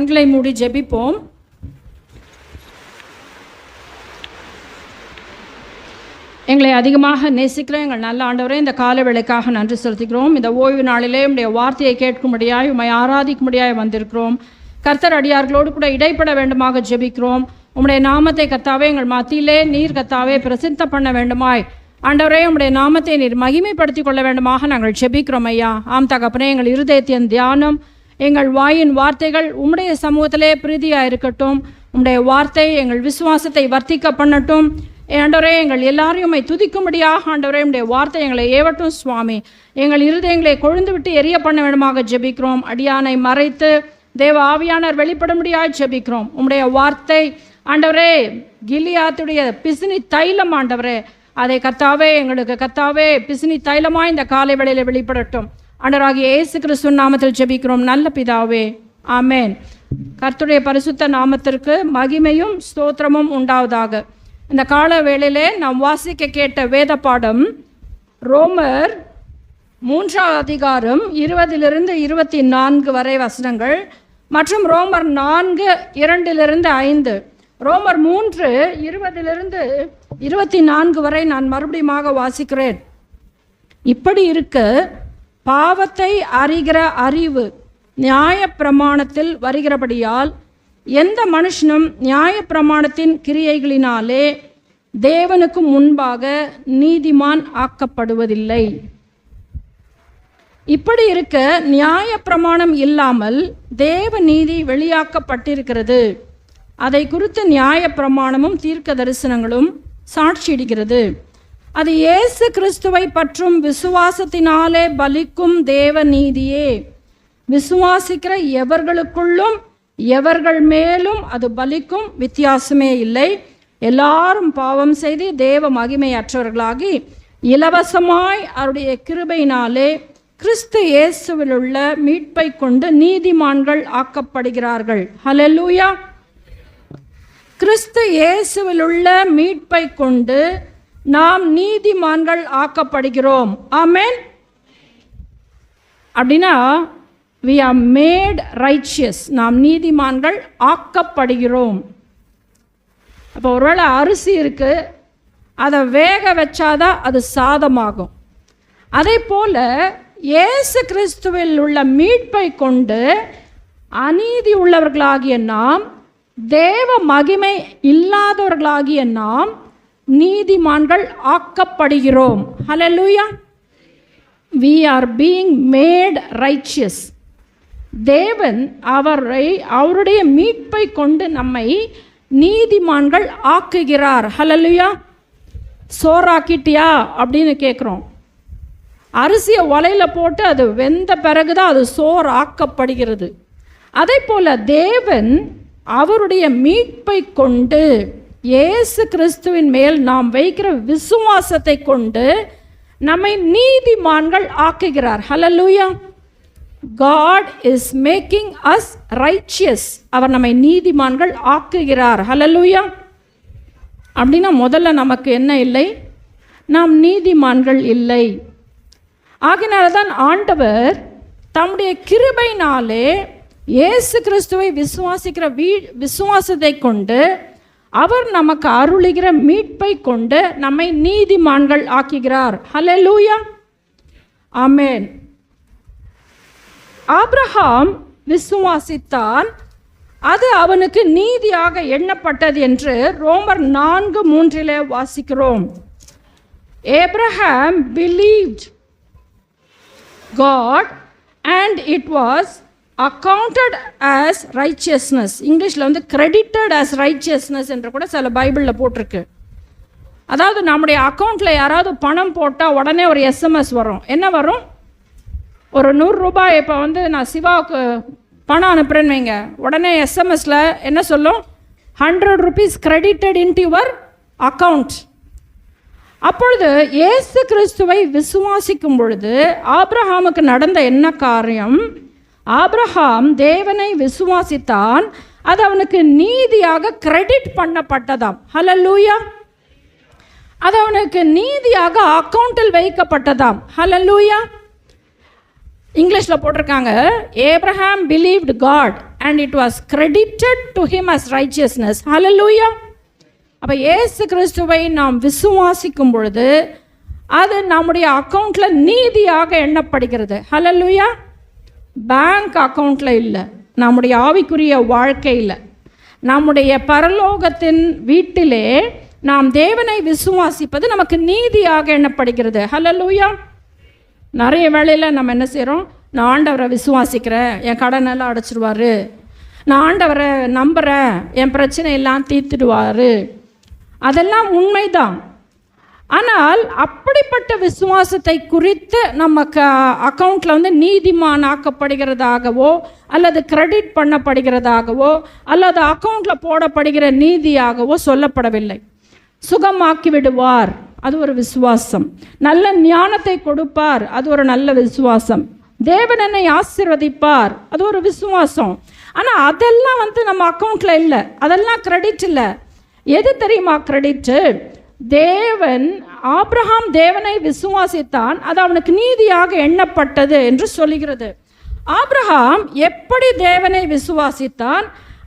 கண்களை மூடி ஜெபிப்போம். எங்களை அதிகமாக நேசிக்கிற எங்கள் நல்ல ஆண்டவரே, இந்த கால வேளைக்காக நன்றி செலுத்துகிறோம். இந்த ஓய்வு நாளிலே உம்முடைய வார்த்தையை கேட்கும்படியாய், உம்மை ஆராதிக்கும்படியாய் வந்திருக்கிறோம். கர்த்தர் அடியார்களோடு கூட இடைப்பட வேண்டுமாக ஜெபிக்கிறோம். உம்முடைய நாமத்தை கர்த்தாவே எங்கள் மத்தியிலே நீர் கர்த்தாவே பிரசித்த பண்ண வேண்டுமாய் ஆண்டவரே, உம்முடைய நாமத்தை நீர் மகிமைப்படுத்திக் கொள்ள வேண்டுமாக நாங்கள் ஜெபிக்கிறோம் ஐயா. ஆம் தகப்பனே, எங்கள் இருதயத்தின் தியானம், எங்கள் வாயின் வார்த்தைகள் உம்முடைய சமூகத்திலே பிரீதியாக இருக்கட்டும். உம்முடைய வார்த்தை எங்கள் விசுவாசத்தை வர்த்திக்க பண்ணட்டும். ஆண்டவரே, எங்கள் எல்லாரையும் துதிக்கும்படியாக ஆண்டவரே உம்முடைய வார்த்தை எங்களை ஏவட்டும் சுவாமி. எங்கள் இருதயங்களை கொழுந்து விட்டு எரிய பண்ண வேண்டுமாக ஜெபிக்கிறோம். அடியானை மறைத்து தேவ ஆவியானவர் வெளிப்படும்படியாக ஜெபிக்கிறோம். உம்முடைய வார்த்தை ஆண்டவரே கிலியாத்துடைய பிசினி தைலம் ஆண்டவரே, அதை கர்த்தாவே எங்களுக்கு கர்த்தாவே பிசினி தைலமாய் இந்த காலை வேளையில் வெளிப்படட்டும். ஆண்டவராகிய இயேசு கிறிஸ்துவின் நாமத்தில் ஜெபிக்கிறோம் நல்ல பிதாவே, ஆமேன். கர்த்தருடைய பரிசுத்த நாமத்திற்கு மகிமையும் ஸ்தோத்திரமும் உண்டாவதாக. இந்த கால வேளையிலே நாம் வாசிக்க கேட்ட வேத பாடம் ரோமர் 3ஆம் அதிகாரம் 20-24 வரை வசனங்கள் மற்றும் ரோமர் 4:2-5. ரோமர் 3:20-24 வரை நான் மறுபடியும் வாசிக்கிறேன். இப்படி இருக்க பாவத்தை அறிகிற அறிவு நியாயப்பிரமாணத்தில் வருகிறபடியால் எந்த மனுஷனும் நியாயப்பிரமாணத்தின் கிரியைகளினாலே தேவனுக்கு முன்பாக நீதிமான் ஆக்கப்படுவதில்லை. இப்படி இருக்க நியாயப்பிரமாணம் இல்லாமல் தேவ நீதி வெளியாக்கப்பட்டிருக்கிறது. அதை குறித்து நியாயப்பிரமாணமும் தீர்க்க தரிசனங்களும் சாட்சியிடுகிறது. அது இயேசு கிறிஸ்துவை பற்றும் விசுவாசத்தினாலே பலிக்கும் தேவ நீதியே. விசுவாசிக்கிற எவர்களுக்குள்ளும் எவர்கள் மேலும் அது பலிக்கும் வித்தியாசமே இல்லை. எல்லாரும் பாவம் செய்து தேவ மகிமையற்றவர்களாகி இலவசமாய் அவருடைய கிருபையினாலே கிறிஸ்து இயேசுவில் உள்ள மீட்பை கொண்டு நீதிமான்கள் ஆக்கப்படுகிறார்கள். ஹல்லேலூயா. கிறிஸ்து இயேசுவில் உள்ள மீட்பை கொண்டு நாம் நீதிமான்கள் ஆக்கப்படுகிறோம். ஆமென். அப்படின்னா we are made righteous. நாம் நீதிமான்கள் ஆக்கப்படுகிறோம். அப்போ ஒருவேளை அரிசி இருக்கு, அதை வேக வச்சாதான் அது சாதமாகும். அதே போல இயேசு கிறிஸ்துவில் உள்ள மீட்பை கொண்டு அநீதி உள்ளவர்களாகிய நாம், தேவ மகிமை இல்லாதவர்களாகிய நாம் நீதிமான்கள் ஆக்கப்படுகிறோம். ஹல்லேலூயா. we are being made righteous. தேவன் அவருடைய மீட்பை கொண்டு நம்மை நீதிமான்கள் ஆக்குகிறார். ஹல்லேலூயா. சோறாக்கிட்டியா அப்படின்னு கேட்குறோம். அரிசியை உலையில் போட்டு அது வெந்த பிறகுதான் அது சோறு ஆக்கப்படுகிறது. அதே போல தேவன் அவருடைய மீட்பை கொண்டு இயேசு கிறிஸ்துவின் மேல் நாம் வைக்கிற விசுவாசத்தை கொண்டு நம்மை நீதிமான்கள் ஆக்குகிறார். ஹல்லேலூயா. God is making us righteous. அவர் நம்மை நீதிமான்கள் ஆக்குகிறார். ஹல்லேலூயா. அப்படின்னா முதல்ல நமக்கு என்ன இல்லை? நாம் நீதிமான்கள் இல்லை. ஆகினால தான் ஆண்டவர் தம்முடைய கிருபையினாலே இயேசு கிறிஸ்துவை விசுவாசிக்கிற விசுவாசத்தை கொண்டு அவர் நமக்கு அருளுகிற மீட்பை கொண்டு நம்மை நீதிமான்கள் ஆக்குகிறார். ஹல்லேலூயா. ஆமென். ஆபிரகாம் விசுவாசித்தான், அது அவனுக்கு நீதியாக எண்ணப்பட்டது என்று ரோமர் 4:3 வாசிக்கிறோம். Abraham believed God and it was accounted as righteousness. இங்கிலீஷில் credited as righteousness என்று கூட சில பைபிளில் போட்டிருக்கு. அதாவது நம்முடைய அக்கௌண்ட்டில் யாராவது பணம் போட்டால் உடனே ஒரு எஸ்எம்எஸ் வரும். என்ன வரும்? ஒரு 100 ரூபாய் இப்போ நான் சிவாவுக்கு பணம் அனுப்புகிறேன்னு வைங்க, உடனே எஸ்எம்எஸில் என்ன சொல்லும்? 100 rupees credited into your account. அப்பொழுது இயேசு கிறிஸ்துவை விசுவாசிக்கும் பொழுது ஆபிரகாமுக்கு நடந்த என்ன காரியம்? ஆபிரகாம் தேவனை விசுவாசித்தான், அது அவனுக்கு நீதியாக கிரெடிட் பண்ணப்பட்டதாம். ஹல்லேலூயா. அது அவனுக்கு நீதியாக அக்கௌண்ட்டில் வைக்கப்பட்டதாம். ஹல்லேலூயா. இங்கிலீஷில் போட்டிருக்காங்க, Abraham believed God and it was credited to him as righteousness. Hallelujah. அப்போ இயேசு கிறிஸ்துவை நாம் விசுவாசிக்கும் பொழுது அது நம்முடைய அக்கௌண்ட்டில் நீதியாக எண்ணப்படுகிறது. ஹல்லேலூயா. பேங்க் அக்கௌண்ட்டில் இல்லை, நம்முடைய ஆவிக்குரிய வாழ்க்கையில், நம்முடைய பரலோகத்தின் வீட்டிலே நாம் தேவனை விசுவாசிப்பது நமக்கு நீதியாக எண்ணப்படுகிறது. ஹல்லேலூயா. நிறைய வேளையில் நம்ம என்ன செய்கிறோம், நான் ஆண்டவரை விசுவாசிக்கிறேன், என் கடனெல்லாம் அடைச்சிடுவார், நான் ஆண்டவரை நம்புகிறேன், என் பிரச்சனை எல்லாம் தீர்த்துடுவார். அதெல்லாம் உண்மைதான். ஆனால் அப்படிப்பட்ட விசுவாசத்தை குறித்து நமக்கு அக்கௌண்ட்டில் நீதிமான் ஆக்கப்படுகிறதாகவோ அல்லது கிரெடிட் பண்ணப்படுகிறதாகவோ அல்லது அக்கௌண்ட்டில் போடப்படுகிற நீதியாகவோ சொல்லப்படவில்லை. சுகமாக்கி விடுவார், அது ஒரு விசுவாசம். நல்ல ஞானத்தை கொடுப்பார், அது ஒரு நல்ல விசுவாசம். தேவன் என்னை ஆசீர்வதிப்பார், அது ஒரு விசுவாசம். ஆனால் அதெல்லாம் நம்ம அக்கௌண்ட்டில் இல்லை, அதெல்லாம் கிரெடிட் இல்லை. எது தெரியுமா கிரெடிட்டு? தேவன், ஆபிரகாம் தேவனை விசுவாசித்தான், அது அவனுக்கு நீதியாக எண்ணப்பட்டது என்று சொல்லுகிறது. ஆபிரகாம் எப்படி தேவனை விசுவாசித்தான்,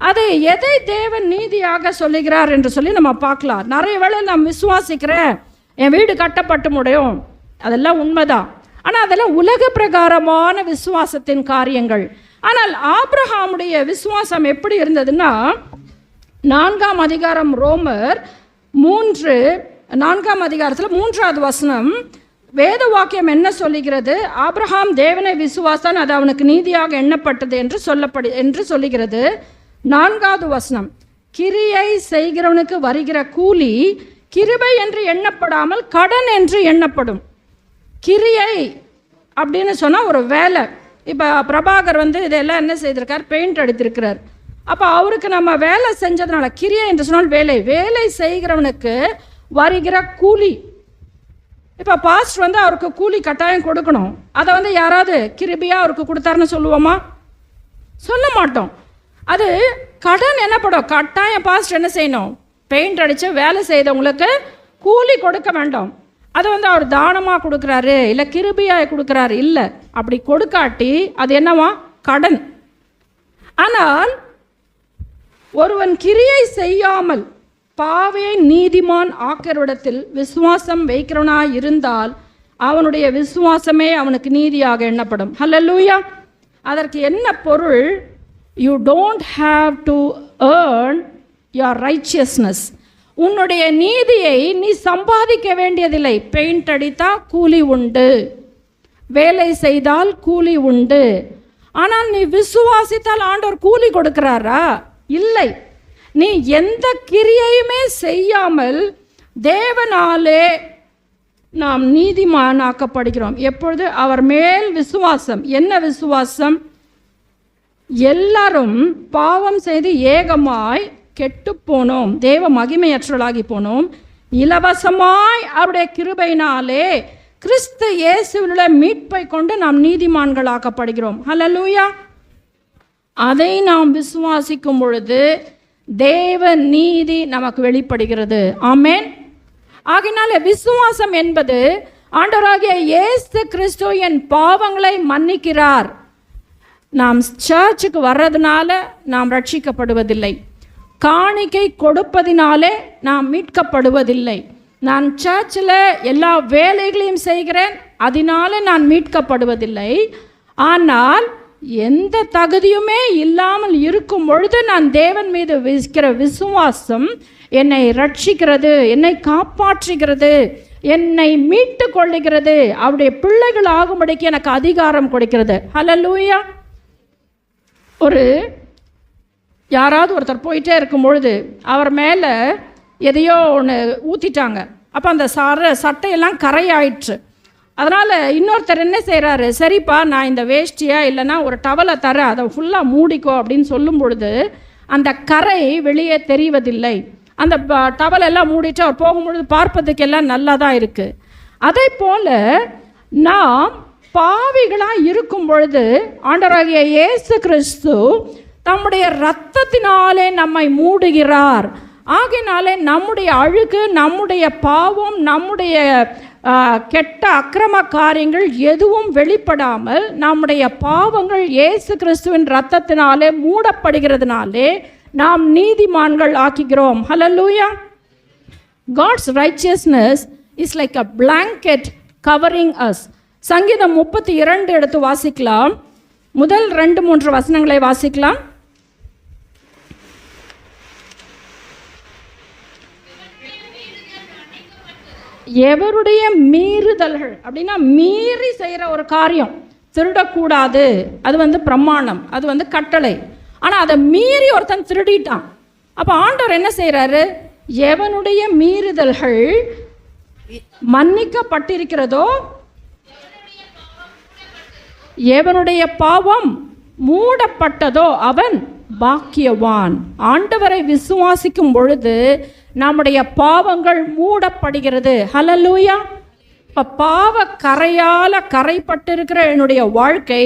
அதை எதை தேவன் நீதியாக சொல்லுகிறார் என்று சொல்லி நம்ம பார்க்கலாம். நிறைய வேளை நாம் விசுவாசிக்கிறேன், என் வீடு கட்டப்பட்டு முடியும், அதெல்லாம் உண்மைதான். ஆனால் அதெல்லாம் உலக பிரகாரமான விசுவாசத்தின் காரியங்கள். ஆனால் ஆபிரகாமுடைய விசுவாசம் எப்படி இருந்ததுன்னா, 4ஆம் அதிகாரம் ரோமர் 4ஆம் அதிகாரத்தில் 3வது வசனம் வேத வாக்கியம் என்ன சொல்லுகிறது? ஆபிரகாம் தேவனை விசுவாசான், அது அவனுக்கு நீதியாக எண்ணப்பட்டது என்று சொல்லுகிறது. 4வது வசனம், கிரியை செய்கிறவனுக்கு வருகிற கூலி கிருபை என்று எண்ணப்படாமல் கடன் என்று எண்ணப்படும். கிரியை அப்படின்னு சொன்னால் ஒரு வேலை. இப்போ பிரபாகர் இதெல்லாம் என்ன செய்திருக்கார், பெயிண்ட் அடித்திருக்கிறார். அப்போ அவருக்கு நம்ம வேலை செஞ்சதுனால, கிரியை என்று சொன்னால் வேலை, வேலை செய்கிறவனுக்கு வருகிற கூலி. இப்போ பாஸ்டர் அவருக்கு கூலி கட்டாயம் கொடுக்கணும். அதை யாராவது கிருபியாக அவருக்கு கொடுத்தாருன்னு சொல்லுவோமா? சொல்ல மாட்டோம். அது கடன் என்னப்படும், கட்டாயம் பாஸ்டர் என்ன செய்யணும், பெயிண்ட் அடித்து வேலை செய்தவங்களுக்கு கூலி கொடுக்க வேண்டும். அதை அவர் தானமாக கொடுக்குறாரு, இல்லை கிருபியாக கொடுக்குறாரு, இல்லை. அப்படி கொடுக்காட்டி அது என்னவா, கடன். ஆனால் ஒருவன் கிரியை செய்யாமல் பாவியை நீதிமான் ஆக்கிறவிடத்தில் விசுவாசம் வைக்கிறவனாய் இருந்தால் அவனுடைய விசுவாசமே அவனுக்கு நீதியாக எண்ணப்படும். ஹல்லேலூயா. அதற்கு என்ன பொருள்? You don't have to earn your righteousness. உன்னுடைய நீதியை நீ சம்பாதிக்க வேண்டியதில்லை. பெயிண்ட் அடித்தால் கூலி உண்டு, வேலை செய்தால் கூலி உண்டு. ஆனால் நீ விசுவாசித்தால் ஆண்டவர் கூலி கொடுக்கிறாரா? இல்லை. நீ எந்த கிரியையுமே செய்யாமல் தேவனாலே நாம் நீதிமானாக்கப்படுகிறோம். எப்பொழுது? அவர் மேல் விசுவாசம். என்ன விசுவாசம்? எல்லாரும் பாவம் செய்து ஏகமாய் கெட்டு போனோம், தேவ மகிமையற்றலாகி போனோம். இலவசமாய் அவருடைய கிருபையினாலே கிறிஸ்து இயேசுவிலுள்ள மீட்பை கொண்டு நாம் நீதிமான்களாக்கப்படுகிறோம். ஹல்லேலூயா. அதை நாம் விசுவாசிக்கும் பொழுது தேவ நீதி நமக்கு வெளிப்படுகிறது. ஆமென். ஆகையினால விசுவாசம் என்பது ஆண்டவராகிய இயேசு கிறிஸ்து என் பாவங்களை மன்னிக்கிறார். நாம் சர்ச்சுக்கு வர்றதுனால நாம் ரட்சிக்கப்படுவதில்லை. காணிக்கை கொடுப்பதினாலே நாம் மீட்கப்படுவதில்லை. நான் சர்ச்சில் எல்லா வேலைகளையும் செய்கிறேன், அதனால நான் மீட்கப்படுவதில்லை. ஆனால் எந்த தகுதியுமே இல்லாமல் இருக்கும் பொழுது நான் தேவன் மீது வைக்கிற விசுவாசம் என்னை ரட்சிக்கிறது, என்னை காப்பாற்றுகிறது, என்னை மீட்டு கொள்ளுகிறது, அவருடைய பிள்ளைகள் ஆகும்படிக்கு எனக்கு அதிகாரம் கொடுக்கிறது. ஹல்லேலூயா. யாராவது ஒருத்தர் போயிட்டே இருக்கும் பொழுது அவர் மேலே எதையோ ஒன்று ஊற்றிட்டாங்க. அப்போ அந்த சட்டையெல்லாம் கரையாயிற்று. அதனால் இன்னொருத்தர் என்ன செய்கிறாரு, சரிப்பா நான் இந்த வேஷ்டியா இல்லைன்னா ஒரு டவலை தரேன், அதை ஃபுல்லாக மூடிக்கோ அப்படின்னு சொல்லும் பொழுது அந்த கரை வெளியே தெரிவதில்லை. அந்த டவலெல்லாம் மூடிட்டு அவர் போகும்பொழுது பார்ப்பதுக்கெல்லாம் நல்லா தான் இருக்குது. அதே போல் நாம் பாவிகளாக இருக்கும் பொழுது ஆண்டவராகிய இயேசு கிறிஸ்து தம்முடைய இரத்தத்தினாலே நம்மை மூடுகிறார். ஆகையினாலே நம்முடைய அழுக்கு, நம்முடைய பாவம், நம்முடைய கெட்ட அக்கிரம காரியங்கள் எதுவும் வெளிப்படாமல் நம்முடைய பாவங்கள் இயேசு கிறிஸ்துவின் இரத்தத்தினாலே மூடப்படுகிறதுனாலே நாம் நீதிமான்கள் ஆக்குகிறோம். ஹல்லேலூயா. God's righteousness is like a blanket covering us. சங்கீதம் 32 எடுத்து வாசிக்கலாம். முதல் 2-3 வசனங்களை வாசிக்கலாம். எவருடைய மீறுதல்கள் அப்படின்னா மீறி செய்கிற ஒரு காரியம், திருடக்கூடாது, அது பிரமாணம், அது கட்டளை. ஆனால் அதை மீறி ஒருத்தன் திருடிட்டான். அப்போ ஆண்டவர் என்ன செய்கிறாரு? எவனுடைய மீறுதல்கள் மன்னிக்கப்பட்டிருக்கிறதோ, எவனுடைய பாவம் மூடப்பட்டதோ அவன் பாக்கியவான். ஆண்டவரை விசுவாசிக்கும் பொழுது நம்முடைய பாவங்கள் மூடப்படுகிறது. ஹல்லேலூயா. இப்போ பாவ கரையால் கரைப்பட்டிருக்கிற என்னுடைய வாழ்க்கை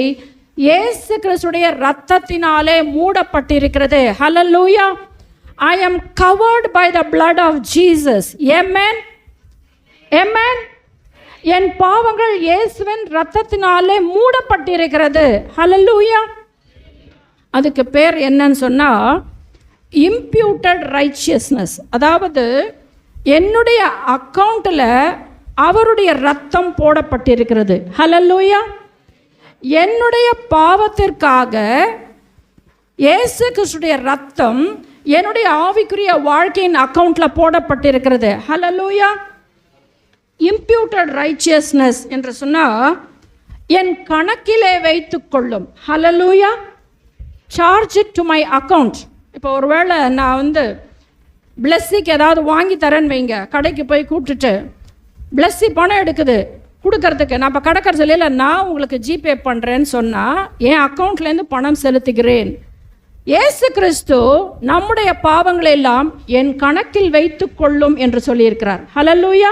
இயேசு கிறிஸ்துடைய இரத்தத்தினாலே மூடப்பட்டிருக்கிறது. ஹல்லேலூயா. I am covered by the blood of Jesus. Amen. Amen. என் பாவங்கள் இயேசுவின் இரத்தத்தினாலே மூடப்பட்டிருக்கிறது. ஹல்லேலூயா. அதுக்கு பேர் என்னன்னு சொன்னால் இம்ப்யூட்டட் ரைச்சியஸ்னஸ். அதாவது என்னுடைய அக்கௌண்ட்டில் அவருடைய இரத்தம் போடப்பட்டிருக்கிறது. ஹல்லேலூயா. என்னுடைய பாவத்திற்காக இயேசு கிறிஸ்துடைய இரத்தம் என்னுடைய ஆவிக்குரிய வாழ்க்கையின் அக்கௌண்ட்டில் போடப்பட்டிருக்கிறது. ஹல்லேலூயா. இம்ப்யூட்டட் ரைச்சியஸ்னஸ் என்று சொன்னால் என் கணக்கிலே வைத்துக்கொள்ளும். Hallelujah. Charge it to my account. இப்போ ஒருவேளை நான் பிளஸ்ஸிக்கு ஏதாவது வாங்கி தரேன்னு வைங்க, கடைக்கு போய் கூப்பிட்டுட்டு பிளஸ்ஸி பணம் எடுக்குது கொடுக்கறதுக்கு, நான் இப்போ கடைக்கார சொல்லல நான் உங்களுக்கு ஜிபே பண்ணுறேன்னு சொன்னால் என் அக்கௌண்ட்லேருந்து பணம் செலுத்துகிறேன். இயேசு கிறிஸ்து நம்முடைய பாவங்களை எல்லாம் என் கணக்கில் வைத்து கொள்ளும் என்று சொல்லியிருக்கிறார். ஹல்லேலூயா.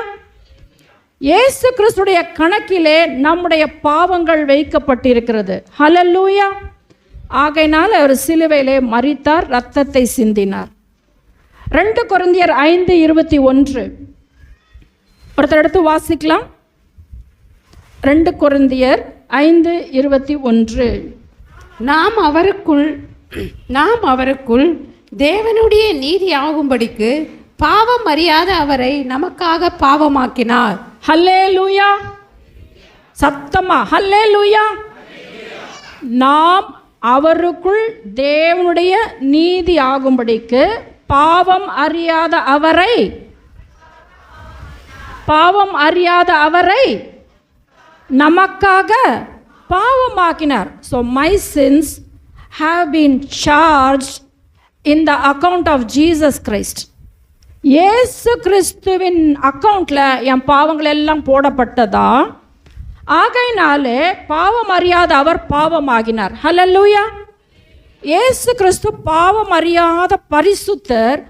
இயேசு கிறிஸ்துடைய கணக்கிலே நம்முடைய பாவங்கள் வைக்கப்பட்டிருக்கிறது. ஹல்லேலூயா. ஆகையினால் அவர் சிலுவையிலே மரித்தார், இரத்தத்தை சிந்தினார். 2 கொரிந்தியர் 5:21 ஒருத்தர் எடுத்து வாசிக்கலாம். 2 கொரிந்தியர் 5:21 நாம் அவருக்குள் தேவனுடைய நீதி ஆகும்படிக்கு பாவம் அறியாத அவரை நமக்காக பாவமாக்கினார். ஹல்லேலூயா. சத்தமா ஹல்லேலூயா. நாம் அவருக்குள் தேவனுடைய நீதி ஆகும்படிக்கு பாவம் அறியாத அவரை நமக்காக பாவமாக்கினார். So my sins have been charged in the account of Jesus Christ. இயேசு கிறிஸ்துவின் அக்கௌண்ட்டில் என் பாவங்கள் எல்லாம் போடப்பட்டதா. ஆகையினாலே பாவம் அறியாத அவர் பாவமாகினார். ஹல்லேலூயா. இயேசு கிறிஸ்து பாவம் அறியாத பரிசுத்தர்.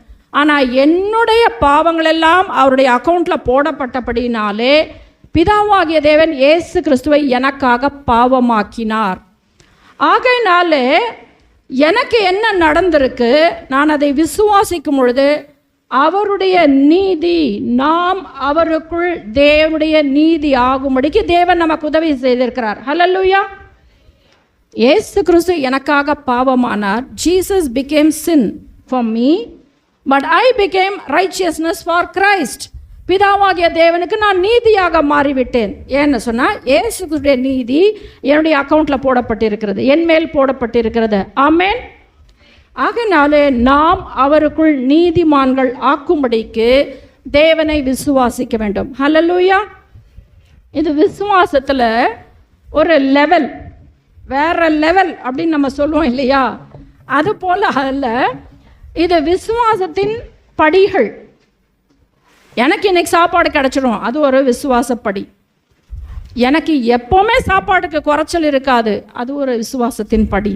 ஆனால் என்னுடைய பாவங்கள் எல்லாம் அவருடைய அக்கௌண்ட்டில் போடப்பட்டபடினாலே பிதாவாகிய தேவன் இயேசு கிறிஸ்துவை எனக்காக பாவமாக்கினார். ஆகையினாலே எனக்கு என்ன நடந்திருக்கு, நான் அதை விசுவாசிக்கும் பொழுது அவருடைய நீதி, நாம் அவருக்குள் தேவனுடைய நீதி ஆகும்படிக்கு தேவன் நமக்கு உதவி செய்திருக்கிறார். ஹல்லேலூயா. இயேசு கிறிஸ்து எனக்காக பாவமானார். Jesus became sin for me, but I became righteousness for Christ. பிதாவாகிய தேவனுக்கு நான் நீதியாக மாறிவிட்டேன். ஏன்னு சொன்னால் இயேசு கிறிஸ்துடைய நீதி என்னுடைய அக்கௌண்ட்டில் போடப்பட்டிருக்கிறது, என் மேல் போடப்பட்டிருக்கிறது. ஆமென். ஆகையினாலே நாம் அவருக்குள் நீதிமான்கள் ஆக்கும்படிக்கு தேவனை விசுவாசிக்க வேண்டும். ஹல்லேலூயா. இது விசுவாசத்தில் ஒரு லெவல், வேற லெவல் அப்படின்னு நம்ம சொல்லுவோம் இல்லையா, அது போல் அல்ல. இது விசுவாசத்தின் படிகள். எனக்கு இன்னைக்கு சாப்பாடு கிடச்சிடும், அது ஒரு விசுவாசப்படி. எனக்கு எப்போவுமே சாப்பாட்டுக்கு குறைச்சல் இருக்காது, அது ஒரு விசுவாசத்தின் படி.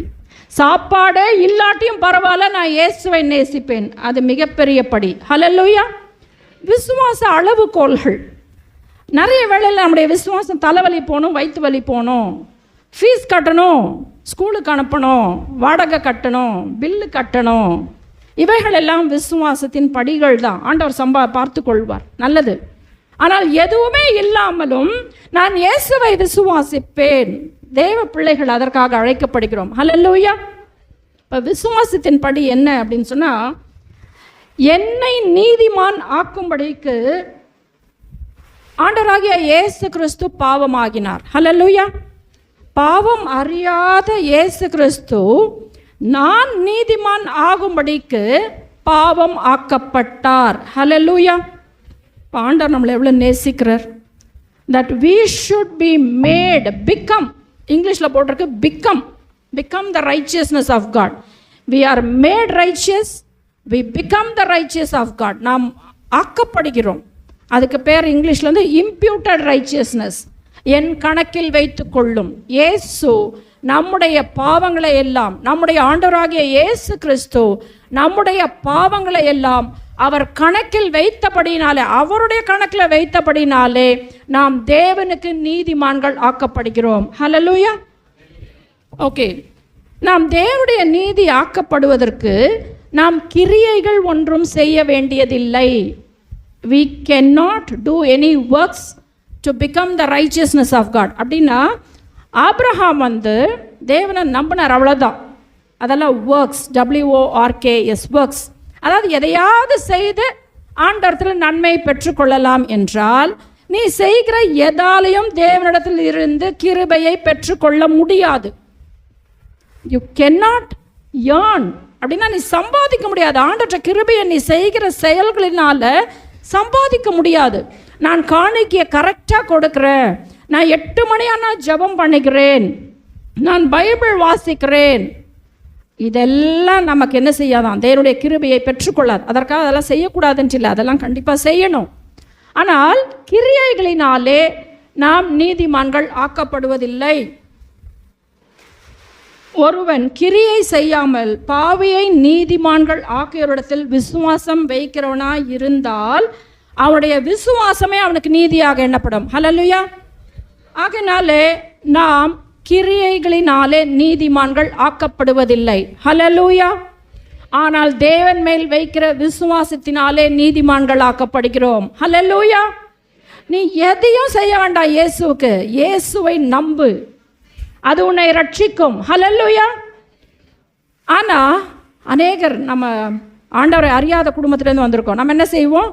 சாப்பாடே இல்லாட்டியும் பரவாயில்ல, நான் இயேசுவை நேசிப்பேன், அது மிகப்பெரிய படி. ஹல்லேலூயா. விசுவாச அளவுகோல்கள். நிறைய வேளையில் நம்முடைய விசுவாசம் தலைவலி போகணும், வயிற்று வலி போகணும், ஃபீஸ் கட்டணும், ஸ்கூலுக்கு அனுப்பணும், வாடகை கட்டணும், பில்லு கட்டணும், இவைகள் எல்லாம் விசுவாசத்தின் படிகள் தான். ஆண்டவர் பார்த்து கொள்வார், நல்லது. ஆனால் எதுவுமே இல்லாமலும் நான் இயேசுவை விசுவாசிப்பேன். தேவ பிள்ளைகள் அதற்காக அழைக்கப்படுகிறோம். ஹல்லேலூயா. இப்போ விசுவாசத்தின் படி என்ன அப்படின்னு சொன்னால், என்னை நீதிமான் ஆக்கும்படிக்கு ஆண்டவராகிய இயேசு கிறிஸ்து பாவமாகினார். ஹல்லேலூயா. பாவம் அறியாத இயேசு கிறிஸ்து நான் நீதிமான் ஆகும்படிக்கு பாவம் ஆக்கப்பட்டார். ஹல்லேலூயா. ஆண்டவர் நம்மளை எவ்வளோ நேசிக்கிறார். That we should be made become, இங்கிலீஷில் போட்டிருக்கு become the righteousness of God. We are made righteous, we become the righteous of God. நாம் ஆக்கப்படுகிறோம். அதுக்கு பேர் இங்கிலீஷில் வந்து imputed righteousness. என் கணக்கில் வைத்து கொள்ளும். இயேசு நம்முடைய பாவங்களை எல்லாம், நம்முடைய ஆண்டவராகிய இயேசு கிறிஸ்து நம்முடைய பாவங்களை எல்லாம் அவர் கணக்கில் வைத்தபடினாலே, அவருடைய கணக்கில் வைத்தபடினாலே நாம் தேவனுக்கு நீதிமான்கள் ஆக்கப்படுகிறோம். ஹல்லேலூயா. ஓகே, நாம் தேவனுடைய நீதி ஆக்கப்படுவதற்கு நாம் கிரியைகள் ஒன்றும் செய்ய வேண்டியதில்லை. We cannot do any works to become the righteousness of God. அப்படின்னா ஆபிரகாம் வந்து தேவனை நம்பினார், அவ்வளோதான். அதெல்லாம் ஒர்க்ஸ், WORKS, ஒர்க்ஸ். அதாவது எதையாவது செய்து ஆண்டவரத்தில் நன்மை பெற்றுக்கொள்ளலாம் என்றால், நீ செய்கிற எதாலையும் தேவனிடத்தில் இருந்து கிருபையை பெற்றுக்கொள்ள முடியாது. You cannot earn. அப்படின்னா நீ சம்பாதிக்க முடியாது. ஆண்டவற்ற கிருபையை நீ செய்கிற செயல்களினால சம்பாதிக்க முடியாது. நான் காணிக்கையை கரெக்டாக கொடுக்குறேன், நான் 8 மணி ஆனால் ஜெபம் பண்ணிக்கிறேன், நான் பைபிள் வாசிக்கிறேன், இதெல்லாம் நமக்கு என்ன செய்யாதான்? தேவனுடைய கிருபையை பெற்றுக்கொள்ளாது. அதற்காக அதெல்லாம் செய்யக்கூடாதுன்னு இல்லை, அதெல்லாம் கண்டிப்பாக செய்யணும். ஆனால் கிரியைகளினாலே நாம் நீதிமான்கள் ஆக்கப்படுவதில்லை. ஒருவன் கிரியை செய்யாமல் பாவியை நீதிமான்கள் ஆக்கியோரிடத்தில் விசுவாசம் வைக்கிறவனாய் இருந்தால் அவனுடைய விசுவாசமே அவனுக்கு நீதியாக எண்ணப்படும். ஹல்லேலூயா. ஆகையினாலே நாம் கிரியைகளினாலே நீதிமான்கள் ஆக்கப்படுவதில்லை. ஹல்லேலூயா. ஆனால் தேவன் மேல் வைக்கிற விசுவாசத்தினாலே நீதிமான்கள் ஆக்கப்படுகிறோம். ஹல்லேலூயா. நீ எதையும் செய்ய வேண்டாம். இயேசுவுக்கு, இயேசுவை நம்பு, அது உன்னை ரட்சிக்கும். ஹல்லேலூயா. ஆனால் அநேகர் நம்ம ஆண்டவரை அறியாத குடும்பத்திலேருந்து வந்திருக்கோம். நம்ம என்ன செய்வோம்?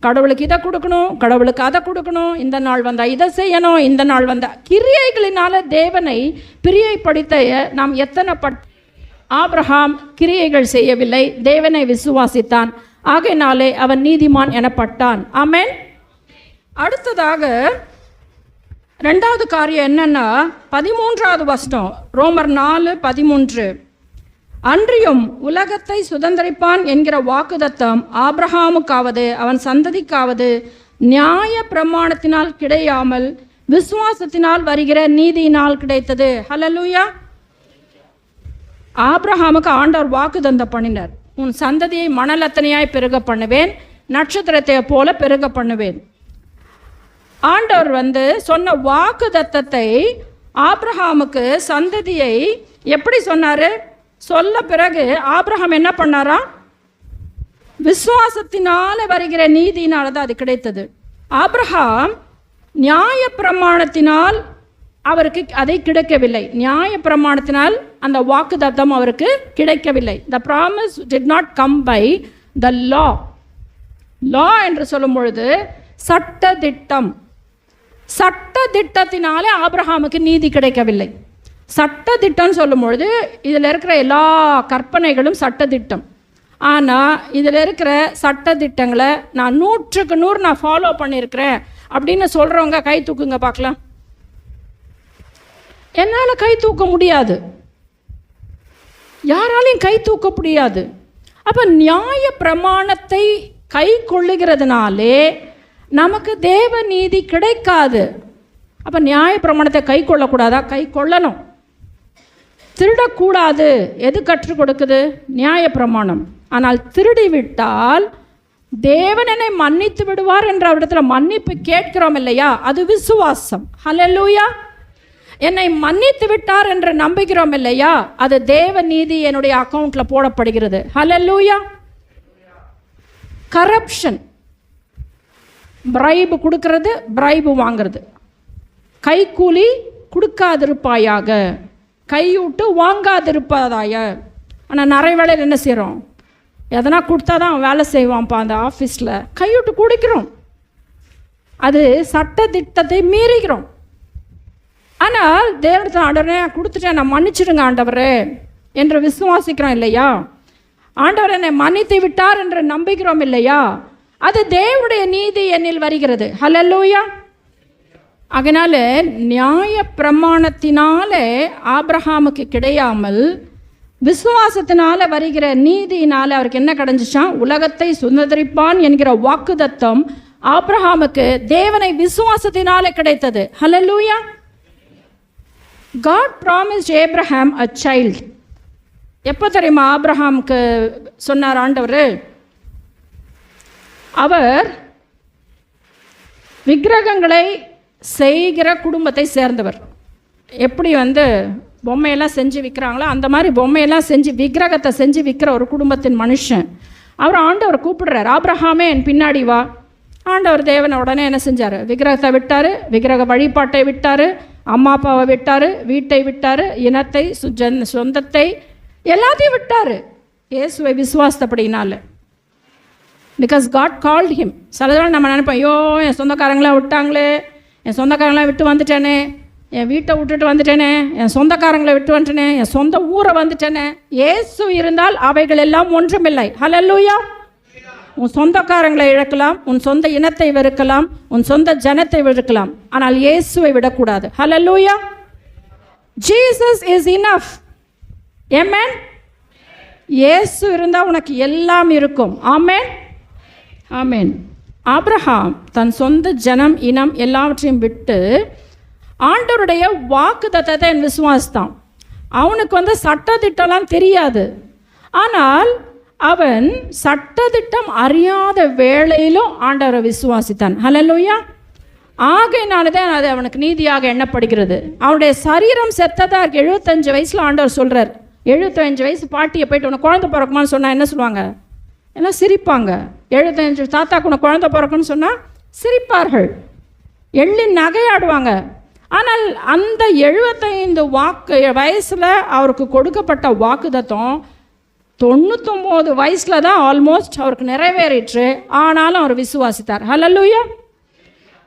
கடவுளுக்கு இதை கொடுக்கணும், கடவுளுக்கு அதை கொடுக்கணும், இந்த நாள் வந்தால் இதை செய்யணும், இந்த நாள் வந்தால். கிரியைகளினால தேவனை பிரியப்படுத்த நாம் எத்தனை ஆபிரகாம் கிரியைகள் செய்யவில்லை, தேவனை விசுவாசித்தான். ஆகையினாலே அவன் நீதிமான் எனப்பட்டான். ஆமென். அடுத்ததாக ரெண்டாவது காரியம் என்னன்னா 13வது வசனம், ரோமர் 4:13. அன்றியும் உலகத்தை சுதந்தரிப்பான் என்கிற வாக்குத்தத்தம் ஆபிரகாமுக்காவது அவன் சந்ததிக்காவது நியாய பிரமாணத்தினால் கிடையாமல் விசுவாசத்தினால் வருகிற நீதியினால் கிடைத்தது. ஹல்லேலூயா. ஆபிரகாமுக்கு ஆண்டவர் வாக்குத்தத்தம் பண்ணினார், உன் சந்ததியை மணலத்தனையாய் பெருக பண்ணுவேன், நட்சத்திரத்தை போல பெருக பண்ணுவேன். ஆண்டவர் வந்து சொன்ன வாக்குத்தத்தத்தை ஆபிரகாமுக்கு சந்ததியை எப்படி சொன்னார்? சொல்ல பிறகு ஆபிரகாம் என்ன பண்ணாரா? விசுவாசத்தினால வருகிற நீதியினால தான் அது கிடைத்தது. ஆபிரகாம் நியாய பிரமாணத்தினால் அவருக்கு அதை கிடைக்கவில்லை. நியாய பிரமாணத்தினால் அந்த வாக்குத்தத்தம் அவருக்கு கிடைக்கவில்லை. The promise did not come by the law. law என்று சொல்லும் பொழுது சட்ட திட்டம், சட்ட திட்டத்தினாலே ஆபிரகாமுக்கு நீதி கிடைக்கவில்லை. சட்ட திட்டம்னு சொல்லும் பொழுது இதில் இருக்கிற எல்லா கற்பனைகளும் சட்ட திட்டம். ஆனால் இதில் இருக்கிற சட்ட திட்டங்களை நான் 100க்கு 100 நான் ஃபாலோ பண்ணியிருக்கிறேன் அப்படின்னு சொல்கிறவங்க கை தூக்குங்க பார்க்கலாம். என்னால் கை தூக்க முடியாது, யாராலையும் கை தூக்க முடியாது. அப்போ நியாய பிரமாணத்தை கை கொள்ளுகிறதுனாலே நமக்கு தேவ நீதி கிடைக்காது. அப்போ நியாய பிரமாணத்தை கை கொள்ளக்கூடாதா? கை கொள்ளணும். திருடக்கூடாது எது கற்றுக் கொடுக்குது? நியாய பிரமாணம். ஆனால் திருடி விட்டால் தேவன் என்னை மன்னித்து விடுவார் என்ற இடத்துல மன்னிப்பு கேட்கிறோம் இல்லையா? அது விசுவாசம். ஹல்லேலூயா. என்னை மன்னித்து விட்டார் என்று நம்புகிறோம் இல்லையா? அது தேவ நீதி என்னுடைய அக்கௌண்ட்ல போடப்படுகிறது. ஹல்லேலூயா. கரப்ஷன், பிரைபு கொடுக்கறது, பிரைபு வாங்கிறது. கைக்கூலி கொடுக்காதிருப்பாயாக, கையூட்டு வாங்காதிருப்பதாய. ஆனால் நிறைய வேலையில் என்ன செய்கிறோம்? எதனா கொடுத்தா தான் அவன் வேலை செய்வான்ப்பா அந்த ஆஃபீஸில். கையூட்டு குடிக்கிறோம், அது சட்ட திட்டத்தை மீறுகிறோம். ஆனால் தேவனத்தை ஆண்டவரே கொடுத்துட்டேன், நான் மன்னிச்சிடுங்க ஆண்டவரே என்று விசுவாசிக்கிறோம் இல்லையா? ஆண்டவர் என்னை மன்னித்து விட்டார் என்று நம்புகிறோம் இல்லையா? அது தேவனுடைய நீதி என்னில் வருகிறது. ஹல்லேலூயா. அதனால நியாய பிரமாணத்தினாலே ஆபிரகாமுக்கு கிடையாமல் விசுவாசத்தினால வருகிற நீதியினால அவருக்கு என்ன கிடைஞ்சிச்சான்? உலகத்தை சுதந்தரிப்பான் என்கிற வாக்குத்தத்தம் ஆபிரகாமுக்கு தேவனை விசுவாசத்தினாலே கிடைத்தது. ஹல்லேலூயா. God promised Abraham a child. எப்போ தெரியுமா ஆபிரகாமுக்கு சொன்னார் ஆண்டவர்? அவர் விக்கிரகங்களை செய்கிற குடும்பத்தை சேர்ந்தவர். எப்படி பொம்மையெல்லாம் செஞ்சு விற்கிறாங்களோ அந்த மாதிரி பொம்மையெல்லாம் செஞ்சு விக்கிரகத்தை செஞ்சு விற்கிற ஒரு குடும்பத்தின் மனுஷன். அவர் ஆண்டவர் கூப்பிடுறார், ஆபிரகாமே என் பின்னாடி வா. ஆண்டவர் தேவனை உடனே என்ன செஞ்சார்? விக்கிரகத்தை விட்டார், விக்கிரக வழிபாட்டை விட்டார், அம்மா அப்பாவை விட்டார், வீட்டை விட்டார், இனத்தை சொந்தத்தை எல்லாத்தையும் விட்டார் இயேசுவை விசுவாசப்படினால. Because God called him. சில தடவை நம்ம நினைப்போம், ஐயோ என் சொந்தக்காரங்களாம் விட்டாங்களே, என் சொந்தக்காரங்களாம் விட்டு வந்துட்டேனே, என் வீட்டை விட்டுட்டு வந்துட்டேனே, என் சொந்தக்காரங்களை விட்டு வந்துட்டேனே, என் சொந்த ஊரை வந்துட்டேனே. இயேசு இருந்தால் அவைகள் எல்லாம் ஒன்றுமில்லை. ஹல்லேலூயா. உன் சொந்தக்காரங்களை இழக்கலாம், உன் சொந்த இனத்தை வெறுக்கலாம், உன் சொந்த ஜனத்தை வெறுக்கலாம், ஆனால் இயேசுவை விடக்கூடாது. Hallelujah. Jesus is enough. Amen. இயேசு இருந்தால் உனக்கு எல்லாம் இருக்கும். ஆமென், ஆமென். ஆபிரகாம் தன் சொந்த ஜனம், இனம் எல்லாவற்றையும் விட்டு ஆண்டவருடைய வாக்குத்தத்தத்தை விசுவாசித்தான். அவனுக்கு சட்டத்திட்டம்லாம் தெரியாது. ஆனால் அவன் சட்டத்திட்டம் அறியாத வேளையிலும் ஆண்டவரை விசுவாசித்தான். ஹல்லேலூயா. ஆகையினால்தான் அது அவனுக்கு நீதியாக எண்ணப்படுகிறது. அவனுடைய சரீரம் செத்ததா இருக்கு. 75 வயசில் ஆண்டவர் சொல்கிறார். 75 வயசு பாட்டியை போயிட்டு உனக்கு குழந்தை பிறக்குமான்னு சொன்னால் என்ன சொல்லுவாங்க? எல்லாம் சிரிப்பாங்க. 75 தாத்தாக்கு உனக்கு குழந்தை பிறக்குன்னு சொன்னால் சிரிப்பார்கள், எள்ளி நகையாடுவாங்க. ஆனால் அந்த 75 வயசில் அவருக்கு கொடுக்கப்பட்ட வாக்குத்தத்தம் 99 வயசில் தான் ஆல்மோஸ்ட் அவருக்கு நிறைவேறிற்று. ஆனாலும் அவர் விசுவாசித்தார். ஹல்லேலூயா.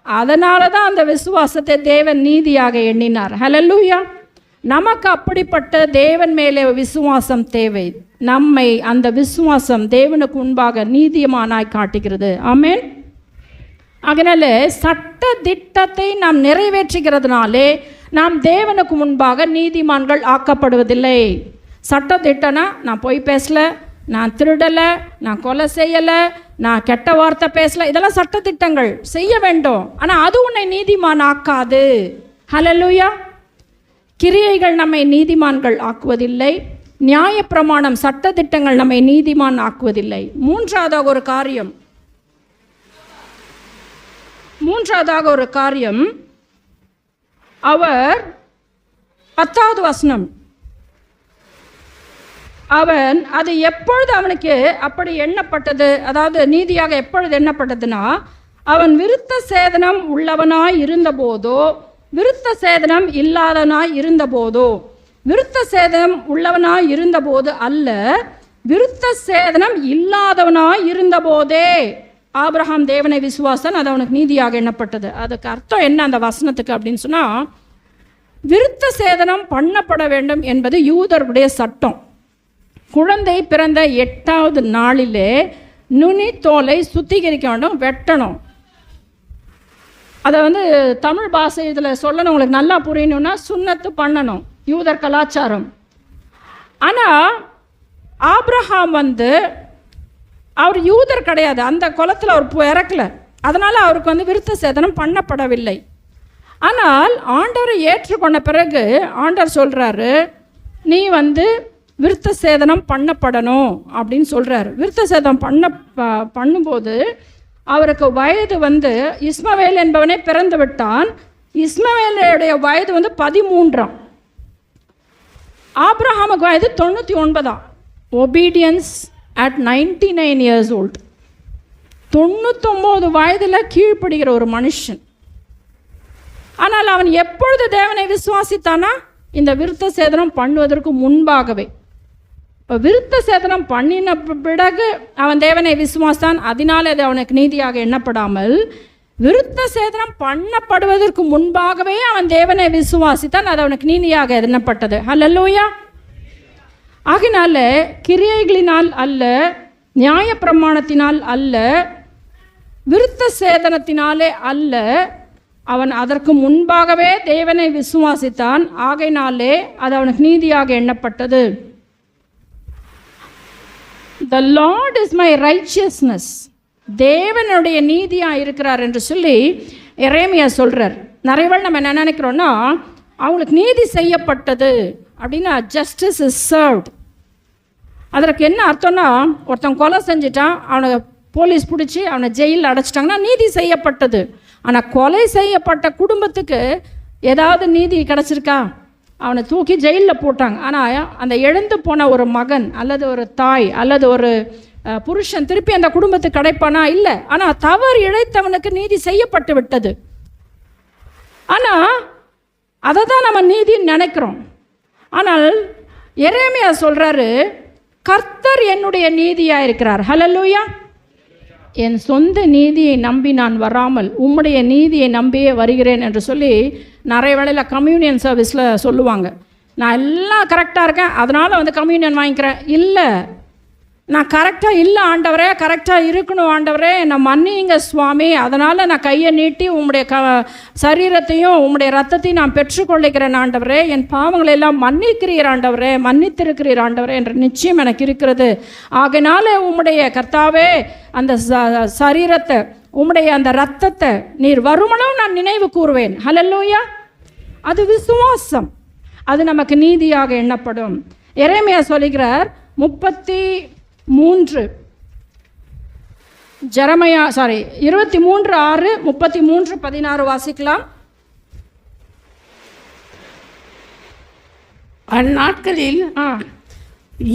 அதனால தான் அந்த விசுவாசத்தை தேவன் நீதியாக எண்ணினார். ஹல்லேலூயா. நமக்கு அப்படிப்பட்ட தேவன் மேலே விசுவாசம் தேவை. நம்மை அந்த விசுவாசம் தேவனுக்கு முன்பாக நீதிமானாய் காட்டுகிறது. ஆமென். அதனால சட்ட திட்டத்தை நாம் நிறைவேற்றுகிறதுனாலே நாம் தேவனுக்கு முன்பாக நீதிமான்கள் ஆக்கப்படுவதில்லை. சட்ட திட்டம்னா நான் பொய் பேசலை, நான் திருடலை, நான் கொலை செய்யலை, நான் கெட்ட வார்த்தை பேசலை, இதெல்லாம் சட்டத்திட்டங்கள் செய்ய வேண்டும். ஆனால் அது உன்னை நீதிமான் ஆக்காது. ஹல்லேலூயா. கிரியைகள் நம்மை நீதிமான்கள் ஆக்குவதில்லை. நியாயப்பிரமாணம் சட்டத்திட்டங்கள் நம்மை நீதிமான் ஆக்குவதில்லை. மூன்றாவதாக ஒரு காரியம் அவர் 10வது வசனம், அவன் அது எப்பொழுது அவனுக்கு அப்படி எண்ணப்பட்டது, அதாவது நீதியாக எப்பொழுது எண்ணப்பட்டதுன்னா, அவன் விருத்த சேதனம் உள்ளவனாய் இருந்தபோதோ விருத்த சேதனம் இல்லாதவனாய் இருந்தபோதோ. விருத்த சேதனம் உள்ளவனாய் இருந்தபோது அல்ல, விருத்த சேதனம் இல்லாதவனாய் இருந்தபோதே ஆபிரகாம் தேவனை விசுவாசன், அது அவனுக்கு நீதியாக எண்ணப்பட்டது. அதுக்கு அர்த்தம் என்ன அந்த வசனத்துக்கு அப்படின்னு சொன்னால், விருத்த சேதனம் பண்ணப்பட வேண்டும் என்பது யூதருடைய சட்டம். குழந்தை பிறந்த 8வது நாளிலே நுனி தோலை சுத்திகரிக்க வேண்டும், வெட்டணும். அதை தமிழ் பாஷை இதில் சொல்லணும், உங்களுக்கு நல்லா புரியணும்னா சுன்னத்து பண்ணணும், யூதர் கலாச்சாரம். ஆனால் ஆபிரகாம் அவர் யூதர் கிடையாது, அந்த குலத்தில் அவர் இறக்கலை, அதனால் அவருக்கு விருத்த சேதனம் பண்ணப்படவில்லை. ஆனால் ஆண்டவரை ஏற்றுக்கொண்ட பிறகு ஆண்டவர் சொல்கிறாரு, நீ விருத்த சேதனம் பண்ணப்படணும் அப்படின்னு சொல்கிறார். விருத்த சேதனம் பண்ணும்போது அவருக்கு வயது இஸ்மவேல் என்பவனை பிறந்து விட்டான். இஸ்மவேலுடைய வயது 13. ஆபிரகாமுக்கு வயது 99. Obedience at 99 years old. 99 வயதில் கீழ்ப்படுகிற ஒரு மனுஷன். ஆனால் அவன் எப்பொழுது தேவனை விசுவாசித்தானா? இந்த விருத்த சேதனம் பண்ணுவதற்கு முன்பாகவே. இப்போ விருத்த சேதனம் பண்ணின பிறகு அவன் தேவனை விசுவாசித்தான், அதனால் அது அவனுக்கு நீதியாக எண்ணப்படாமல், விருத்த சேதனம் பண்ணப்படுவதற்கு முன்பாகவே அவன் தேவனை விசுவாசித்தான், அது அவனுக்கு நீதியாக எண்ணப்பட்டது. ஹல்லேலூயா. ஆகினால கிரியைகளினால் அல்ல, நியாயப்பிரமாணத்தினால் அல்ல, விருத்த சேதனத்தினாலே அல்ல, அவன் அதற்கு முன்பாகவே தேவனை விசுவாசித்தான். ஆகையினாலே அது அவனுக்கு நீதியாக எண்ணப்பட்டது. The Lord is my righteousness. தேவனுடைய நீதியாக இருக்கிறார் என்று சொல்லி எரேமியா சொல்கிறார். நிறைய பேர் நம்ம என்ன நினைக்கிறோன்னா, அவங்களுக்கு நீதி செய்யப்பட்டது அப்படின்னா ஜஸ்டிஸ் இஸ் சர்வ்ட். அதற்கு என்ன அர்த்தம்னா, ஒருத்தன் கொலை செஞ்சிட்டான், அவனை போலீஸ் பிடிச்சி அவனை ஜெயிலில் அடைச்சிட்டாங்கன்னா நீதி செய்யப்பட்டது. ஆனால் கொலை செய்யப்பட்ட குடும்பத்துக்கு ஏதாவது நீதி கிடச்சிருக்கா? அவனை தூக்கி ஜெயிலில் போட்டாங்க. ஆனால் அந்த எழுந்து போன ஒரு மகன் அல்லது ஒரு தாய் அல்லது ஒரு புருஷன் திருப்பி அந்த குடும்பத்துக்கு கிடைப்பானா? இல்லை. ஆனால் தவறு இழைத்தவனுக்கு நீதி செய்யப்பட்டு விட்டது. ஆனால் அதை தான் நம்ம நீதின்னு நினைக்கிறோம். ஆனால் எரேமியா சொல்கிறாரு, கர்த்தர் என்னுடைய நீதியாக இருக்கிறார். ஹல்லேலூயா. என் சொந்த நீதியை நம்பி நான் வராமல் உம்முடைய நீதியை நம்பியே வருகிறேன் என்று சொல்லி நிறைய வேளையில் கம்யூனியன் சர்வீஸில் சொல்லுவாங்க. நான் எல்லாம் கரெக்டாக இருக்கேன், அதனால் கம்யூனியன் வாங்கிக்கிறேன். இல்லை, நான் கரெக்டாக இல்லை ஆண்டவரே, கரெக்டாக இருக்கணும் ஆண்டவரே, நான் மன்னிங்க சுவாமி, அதனால் நான் கையை நீட்டி உம்முடைய சரீரத்தையும் உம்முடைய ரத்தத்தையும் நான் பெற்றுக்கொள்ளிக்கிறேன் ஆண்டவரே, என் பாவங்களை எல்லாம் மன்னிக்கிறீர் ஆண்டவரே, மன்னித்திருக்கிறீர் ஆண்டவரே என்ற நிச்சயம் எனக்கு இருக்கிறது. ஆகையினால உம்முடைய கர்த்தாவே அந்த சரீரத்தை உம்முடைய அந்த ரத்தத்தை நீர் வருமளவும் நான் நினைவு கூறுவேன். ஹல்லேலூயா. அது விசுவாசம், அது நமக்கு நீதியாக எண்ணப்படும். எரேமியா சொல்லுகிறார் 23 ஜெரமையா 23:6 33:16 வாசிக்கலாம். அந்நாட்களில்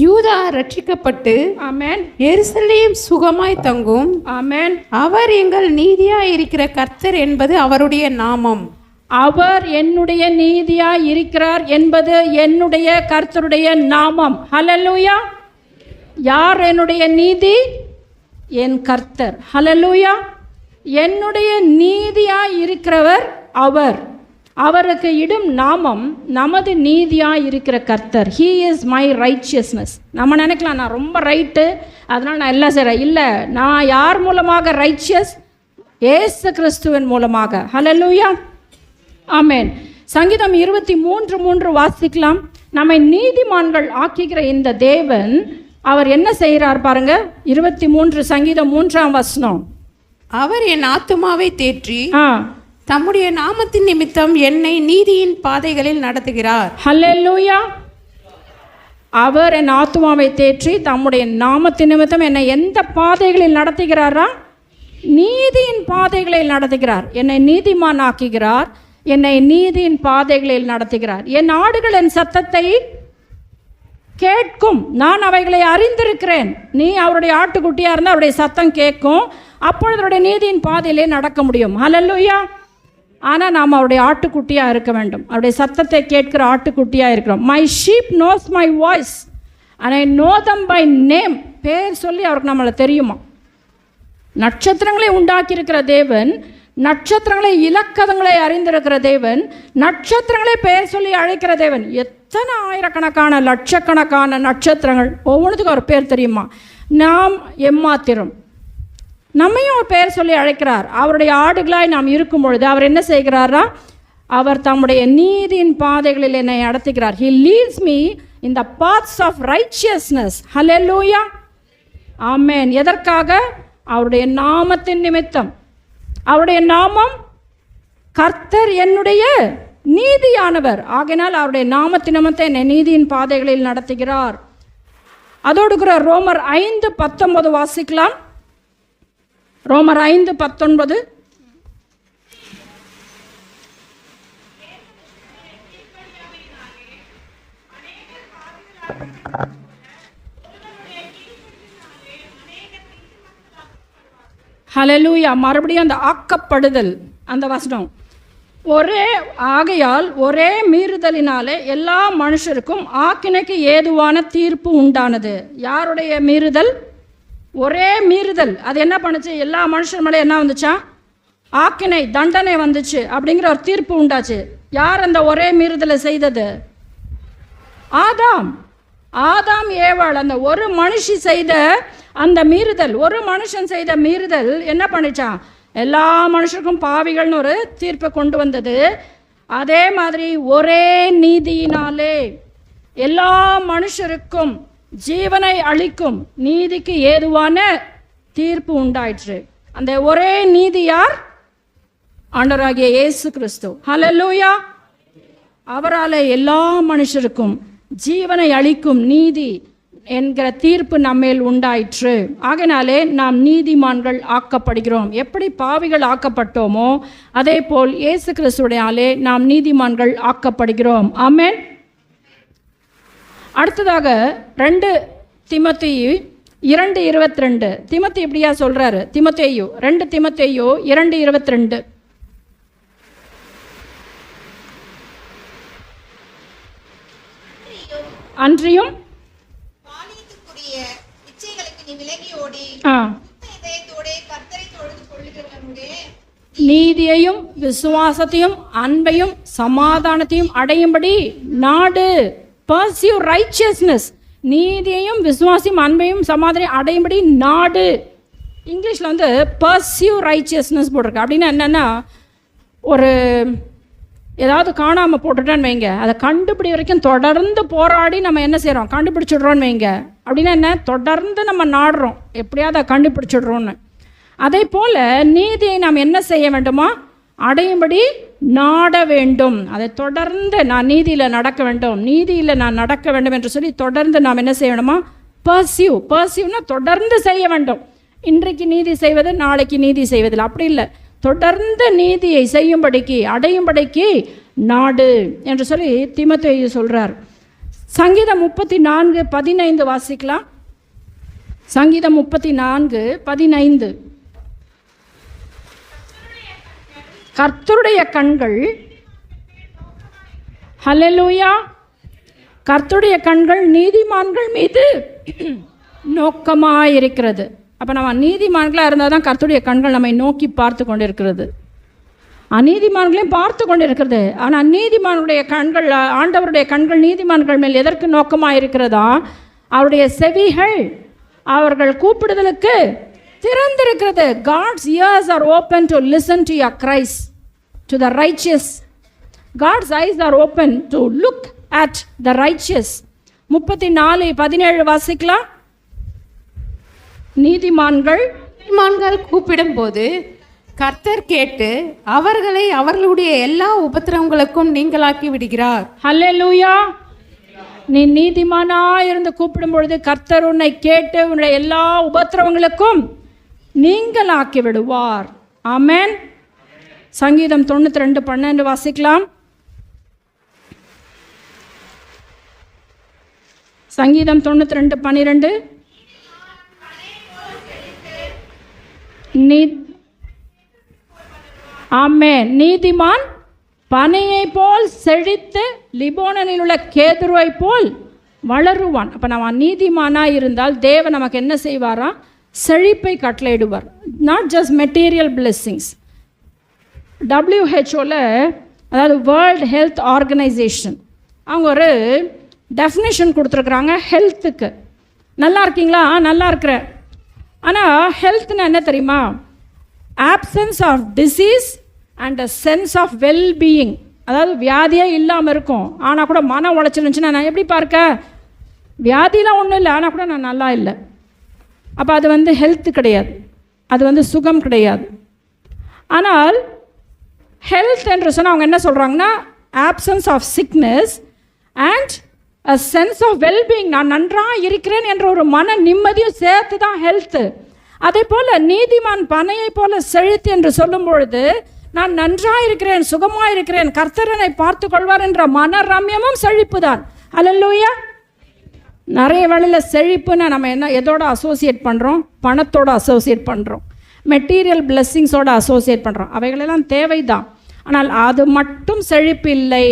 யூதா ரட்சிக்கப்பட்டு ஆமென் எருசலேம் சுகமாய் தங்கும். ஆமென். அவர் எங்கள் நீதியாய் இருக்கிற கர்த்தர் என்பது அவருடைய நாமம். அவர் என்னுடைய நீதியாய் இருக்கிறார் என்பது என்னுடைய கர்த்தருடைய நாமம். ஹல்லேலூயா. யார் என்னுடைய நீதி? என் கர்த்தர். ஹல்லேலூயா. என்னுடைய நீதியாய் இருக்கிறவர் அவர். அவருக்கு இடும் நாமம் நமது நீதியாய் இருக்கிற கர்த்தர். He is my righteousness. நம்ம நினைக்கலாம் நான் ரொம்ப ரைட்டு, அதனால் நான் எல்லாம் செய்கிறேன். இல்லை, நான் யார் மூலமாக ரைச்சியஸ்? ஏசு கிறிஸ்துவின் மூலமாக. ஹல்லேலூயா. ஆமென். சங்கீதம் 23:3 வாசிக்கலாம். நம்மை நீதிமான்கள் ஆக்குகிற இந்த தேவன் அவர் என்ன செய்கிறார் பாருங்க. 23 சங்கீதம் 3ஆம் வசனம். அவர் என் ஆத்துமாவை தேற்றி தம்முடைய நாமத்தின் நிமித்தம் என்னை நீதியின் பாதைகளில் நடத்துகிறார். ஹல்லேலூயா. அவர் என் ஆத்துமாவை தேற்றி தம்முடைய நாமத்தின் நிமித்தம் என்னை எந்த பாதைகளில் நடத்துகிறாரா? நீதியின் பாதைகளில் நடத்துகிறார். என்னை நீதிமான் ஆக்குகிறார், என்னை நீதியின் பாதைகளில் நடத்துகிறார். என் ஆடுகள் என் சத்தத்தை கேட்கும், நான் அவைகளை அறிந்திருக்கிறேன். நீ அவருடைய ஆட்டுக்குட்டியாக இருந்தால் அவருடைய சத்தம் கேட்கும், அப்பொழுது அவருடைய நீதியின் பாதையிலே நடக்க முடியும். ஹல்லேலூயா. ஆனால் நாம் அவருடைய ஆட்டுக்குட்டியாக இருக்க வேண்டும், அவருடைய சத்தத்தை கேட்கிற ஆட்டுக்குட்டியாக இருக்கிறோம். My sheep knows my voice and I know them by name. பேர் சொல்லி அவருக்கு நம்மளை தெரியுமா? நட்சத்திரங்களை உண்டாக்கியிருக்கிற தேவன், நட்சத்திரங்களை இலக்கணங்களை அறிந்திருக்கிற தேவன், நட்சத்திரங்களை பெயர் சொல்லி அழைக்கிற தேவன். எத்தனை ஆயிரக்கணக்கான லட்சக்கணக்கான நட்சத்திரங்கள், ஒவ்வொன்றுத்துக்கும் ஒரு பேர் தெரியுமா? நாம் எம்மாத்திரம். நம்மையும் ஒரு பெயர் சொல்லி அழைக்கிறார். அவருடைய ஆடுகளாய் நாம் இருக்கும் பொழுது அவர் என்ன செய்கிறாரா? அவர் தம்முடைய நீதியின் பாதைகளில் என்னை நடத்துகிறார். He leads me in the paths of righteousness. Hallelujah. ஆமென். எதற்காக? அவருடைய நாமத்தின் நிமித்தம். அவருடைய நாமம் கர்த்தர் என்னுடைய நீதியானவர். ஆகையினால் அவருடைய நாமத்தின் நிமித்தம் என்னை நீதியின் பாதைகளில் நடத்துகிறார். அதோடு கூட ரோமர் 5:19 வாசிக்கலாம். ரோமர் 5:19. ஹல்லேலூயா. மறுபடியும் அந்த ஆக்கப்படுதல் அந்த வசனம், ஆகையால் ஒரே மீறுதலினாலே எல்லா மனுஷருக்கும் ஆக்கினைக்கு ஏதுவான தீர்ப்பு உண்டானது. யாருடைய மீறுதல்? ஒரே மீறுதல். அது என்ன பண்ணுச்சு? எல்லா மனுஷர் மேலே என்ன வந்துச்சா? ஆக்கினை, தண்டனை வந்துச்சு அப்படிங்கிற ஒரு தீர்ப்பு உண்டாச்சு. யார் அந்த ஒரே மீறுதலை செய்தது? ஆதாம் ஏவாள். அந்த ஒரு மனுஷி செய்த அந்த மீறுதல், ஒரு மனுஷன் செய்த மீறுதல் என்ன பண்ணிச்சான்? எல்லா மனுஷருக்கும் பாவிகள்னு ஒரு தீர்ப்பை கொண்டு வந்தது. அதே மாதிரி ஒரே நீதியினாலே எல்லா மனுஷருக்கும் ஜீவனை அளிக்கும் நீதிக்கு ஏதுவான தீர்ப்பு உண்டாயிற்று. அந்த ஒரே நீதி யார்? ஆண்டவராகிய இயேசு கிறிஸ்து. ஹல்லேலூயா. அவரால் எல்லா மனுஷருக்கும் ஜீவனை அளிக்கும் நீதி என்கிற தீர்ப்பு நம்மேல் உண்டாயிற்று. ஆகையினாலே நாம் நீதிமான்கள் ஆக்கப்படுகிறோம். எப்படி பாவிகள் ஆக்கப்பட்டோமோ அதே போல் இயேசு கிறிஸ்துவினாலே நாம் நீதிமான்கள் ஆக்கப்படுகிறோம். ஆமென். அடுத்ததாக 2 தீமோத்தேயு 2:22. தீமோத்தி இப்படியா சொல்றாரு? தீமோத்தேயு 2 தீமோத்தேயு 2:22. அன்றியும் நீதியையும் விசுவாசத்தையும் அன்பையும் சமாதானத்தையும் அடையும்படி நாடு. Pursue righteousness. நீதியையும் விசுவாசையும் அன்பையும் சமாதானம் அடையும்படி நாடு. இங்கிலீஷில் வந்து பர்சியூ ரைச்சியஸ்னஸ் போட்டிருக்கு. அப்படின்னா என்னென்னா, ஒரு ஏதாவது காணாமல் போட்டுட்டோன்னு வைங்க, அதை கண்டுபிடி வரைக்கும் தொடர்ந்து போராடி நம்ம என்ன செய்கிறோம்? கண்டுபிடிச்சிடுறோன்னு வைங்க. அப்படின்னா என்ன? தொடர்ந்து நம்ம நாடுறோம், எப்படியாவது அதை கண்டுபிடிச்சிடுறோன்னு. அதே போல் நீதியை நாம் என்ன செய்ய வேண்டுமா? அடையும்படி நாட வேண்டும். அதை தொடர்ந்து நான் நீதியில் நடக்க வேண்டும், நீதியில் நான் நடக்க வேண்டும் என்று சொல்லி தொடர்ந்து நாம் என்ன செய்ய வேண்டுமா? பர்சியூனா தொடர்ந்து செய்ய வேண்டும். இன்றைக்கு நீதி செய்வது நாளைக்கு நீதி செய்வதில்லை, அப்படி இல்லை. தொடர்ந்து நீதியை செய்யும்படிக்கு அடையும்படிக்கு நாடு என்று சொல்லி தீமோத்தேயு சொல்கிறார். சங்கீதம் 34:15 வாசிக்கலாம். சங்கீதம் 34:15. கர்த்தருடைய கண்கள், ஹல்லேலூயா, கர்த்தருடைய கண்கள் நீதிமான்கள் மீது நோக்கமாயிருக்கிறது. அப்போ நம்ம நீதிமான்களாக இருந்தால் தான் கர்த்தருடைய கண்கள் நம்மை நோக்கி பார்த்து கொண்டு இருக்கிறது. அநீதிமான்களையும் பார்த்து கொண்டு இருக்கிறது. ஆனால் நீதிமானுடைய கண்கள், ஆண்டவருடைய கண்கள் நீதிமான்கள் மேல் எதற்கு நோக்கமாக இருக்கிறதா? அவருடைய செவிகள் அவர்கள் கூப்பிடுதலுக்கு திறந்திருக்கிறது. God's ears are open to listen to your cries, to the righteous. God's eyes are open to look at the righteous. 34:17 வாசிக்கலாம். நீதிமான்கள் கூப்பிடும்போது கர்த்தர் கேட்டு அவர்களை அவர்களுடைய எல்லா உபத்திரவங்களுக்கும் நீங்களாக்கி விடுகிறார். ஹல்லேலூயா. நீ நீதிமானா இருந்து கூப்பிடும் பொழுது கர்த்தர் உன்னை கேட்டு உன்னுடைய எல்லா உபத்திரவங்களுக்கும் நீங்களாக்கி விடுவார். ஆமென். சங்கீதம் 92:12 வாசிக்கலாம். சங்கீதம் 92:12. ஆமென். நீதிமான் பனையை போல் செழித்து லிபோனனில் உள்ள கேதுருவை போல் வளருவான். அப்போ நம்ம நீதிமானாக இருந்தால் தேவன் நமக்கு என்ன செய்வாரா? செழிப்பை கட்டளையிடுவார். Not just material blessings. WHO, அதாவது வேர்ல்டு ஹெல்த் ஆர்கனைசேஷன், அவங்க ஒரு டெஃபினேஷன் கொடுத்துருக்குறாங்க ஹெல்த்துக்கு. நல்லா இருக்கீங்களா? நல்லா இருக்கிறேன். ஆனால் ஹெல்த்னா என்ன தெரியுமா? Absence of disease and a sense of wellbeing. அதாவது வியாதியே இல்லாமல் இருக்கும், ஆனால் கூட மன உளைச்சல் இருந்துச்சுன்னா நான் எப்படி பார்க்க? வியாதிலாம் ஒன்றும் இல்லை, ஆனால் கூட நான் நல்லா இல்லை. அப்போ அது வந்து ஹெல்த்து கிடையாது, அது வந்து சுகம் கிடையாது. ஆனால் ஹெல்த் என்று சொன்னால் அவங்க என்ன சொல்கிறாங்கன்னா, absence of sickness and a sense of wellbeing. நான் நன்றாக இருக்கிறேன் என்ற ஒரு மன நிம்மதியும் சேர்த்து தான் ஹெல்த்து. அதே போல் நீதிமான் பனையை போல செழித்து என்று சொல்லும் பொழுது நான் நன்றாக இருக்கிறேன், சுகமாக இருக்கிறேன், கர்த்தரனை பார்த்து கொள்வார் என்ற மன ரம்யமும் செழிப்பு தான். அல்லேலூயா. நிறைய வேளையில் செழிப்புன்னு நம்ம என்ன எதோட அசோசியேட் பண்ணுறோம்? பணத்தோடு அசோசியேட் பண்ணுறோம். மெட்டீரியல் பிளெஸ்ஸிங்ஸோடு அசோசியேட் பண்ணுறோம். அவைகளெல்லாம் தேவைதான். ஆனால் அது மட்டும் செழிப்பில்லை.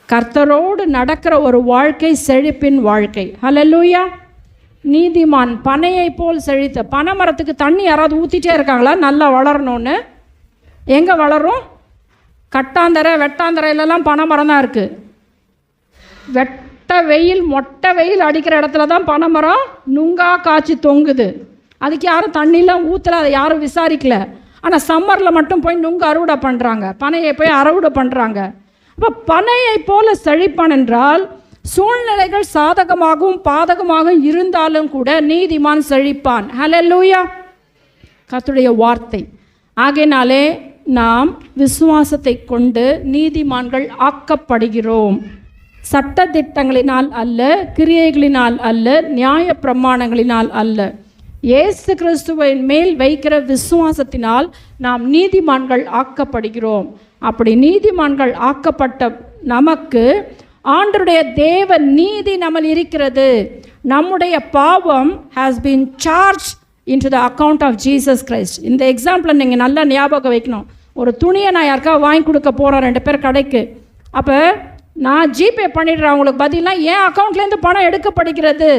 கர்த்தரோடு நடக்கிற ஒரு வாழ்க்கை செழிப்பின் வாழ்க்கை. ஹல்லேலூயா. நீதிமான் பனையை போல் செழித்த. பனை மரத்துக்கு தண்ணி யாராவது ஊற்றிட்டே இருக்காங்களா நல்லா வளரணும்னு? எங்கே வளரும்? கட்டாந்தரை வெட்டாந்தரையிலலாம் பனை மரம் தான் இருக்குது. மொட்டை வெயில் அடிக்கிற இடத்துல தான் பனை மரம் நுங்கா காய்ச்சி தொங்குது. அதுக்கு யாரும் தண்ணிலாம் ஊற்றலை, அதை யாரும் விசாரிக்கல. ஆனால் சம்மரில் மட்டும் போய் நுங்கு அறுவடை பண்ணுறாங்க, பனையை போய் அறுவடை பண்ணுறாங்க. அப்போ பனையை போல செழிப்பான் என்றால் சூழ்நிலைகள் சாதகமாகவும் பாதகமாகவும் இருந்தாலும் கூட நீதிமான் செழிப்பான். ஹல்லேலூயா. கர்த்தருடைய வார்த்தை. ஆகையினாலே நாம் விசுவாசத்தை கொண்டு நீதிமான்கள் ஆக்கப்படுகிறோம். சட்டதிட்டங்களினால் அல்ல, கிரியைகளினால் அல்ல, நியாய பிரமாணங்களினால் அல்ல. இயேசு கிறிஸ்துவின் மேல் வைக்கிற விசுவாசத்தினால் நாம் நீதிமான்கள் ஆக்கப்படுகிறோம். அப்படி நீதிமான்கள் ஆக்கப்பட்ட நமக்கு ஆண்டவருடைய தேவ நீதி நம்மில் இருக்கிறது. நம்முடைய பாவம் has been charged into the account of Jesus Christ. இந்த எக்ஸாம்பிளை நீங்கள் நல்லா ஞாபகம் வைக்கணும். ஒரு துணியை நான் யாருக்கா வாங்கி கொடுக்க போகிறேன் 2 பேர் கடைக்கு. அப்போ நான் ஜிபே பண்ணிடுறேன், அவங்களுக்கு பதிலாக என் அக்கௌண்ட்லேருந்து பணம் எடுக்கப்படுகிறது.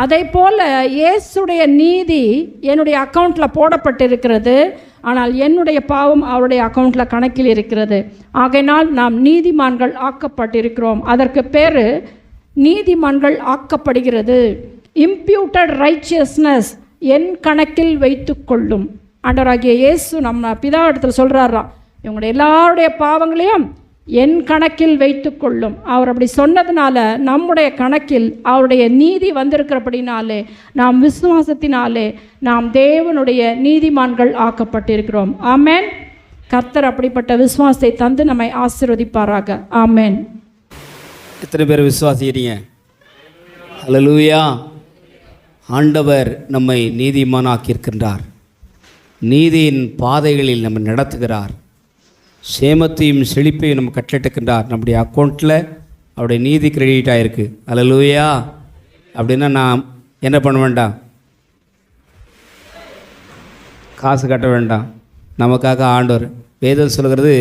அதை போல் இயேசுடைய நீதி என்னுடைய அக்கௌண்ட்டில் போடப்பட்டிருக்கிறது. ஆனால் என்னுடைய பாவம் அவருடைய அக்கௌண்ட்டில் கணக்கில் இருக்கிறது. ஆகையினால் நாம் நீதிமான்கள் ஆக்கப்பட்டிருக்கிறோம். அதற்கு பேர் நீதிமான்கள் ஆக்கப்படுகிறது. இம்ப்யூட்டட் ரைச்சியஸ்னஸ், என் கணக்கில் வைத்து கொள்ளும். ஆண்டவராகிய இயேசு நம்ம பிதா இடத்துல சொல்கிறாராம், இவங்களுடைய எல்லாருடைய பாவங்களையும் என் கணக்கில் வைத்து கொள்ளும். அவர் அப்படி சொன்னதுனால நம்முடைய கணக்கில் அவருடைய நீதி வந்திருக்கிறபடினாலே நாம் விசுவாசத்தினாலே நாம் தேவனுடைய நீதிமான்கள் ஆக்கப்பட்டிருக்கிறோம். ஆமென். கர்த்தர் அப்படிப்பட்ட விசுவாசத்தை தந்து நம்மை ஆசீர்வதிப்பாராக. ஆமென். எத்தனை பேர் விசுவாசிக்கிறீங்க? ஹல்லேலூயா. ஆண்டவர் நம்மை நீதிமானாக்கியிருக்கின்றார். நீதியின் பாதைகளில் நம்மை நடத்துகிறார். சேமத்தையும் செழிப்பையும் நம்ம கட்டளிட்டுக்கின்றார். நம்முடைய அக்கௌண்ட்டில் அவருடைய நீதி கிரெடிட் ஆகிருக்கு. ஹல்லேலூயா. அப்படின்னா நான் என்ன பண்ண வேண்டாம்? காசு கட்ட வேண்டாம். நமக்காக ஆண்டவர் வேதம் சொல்கிறது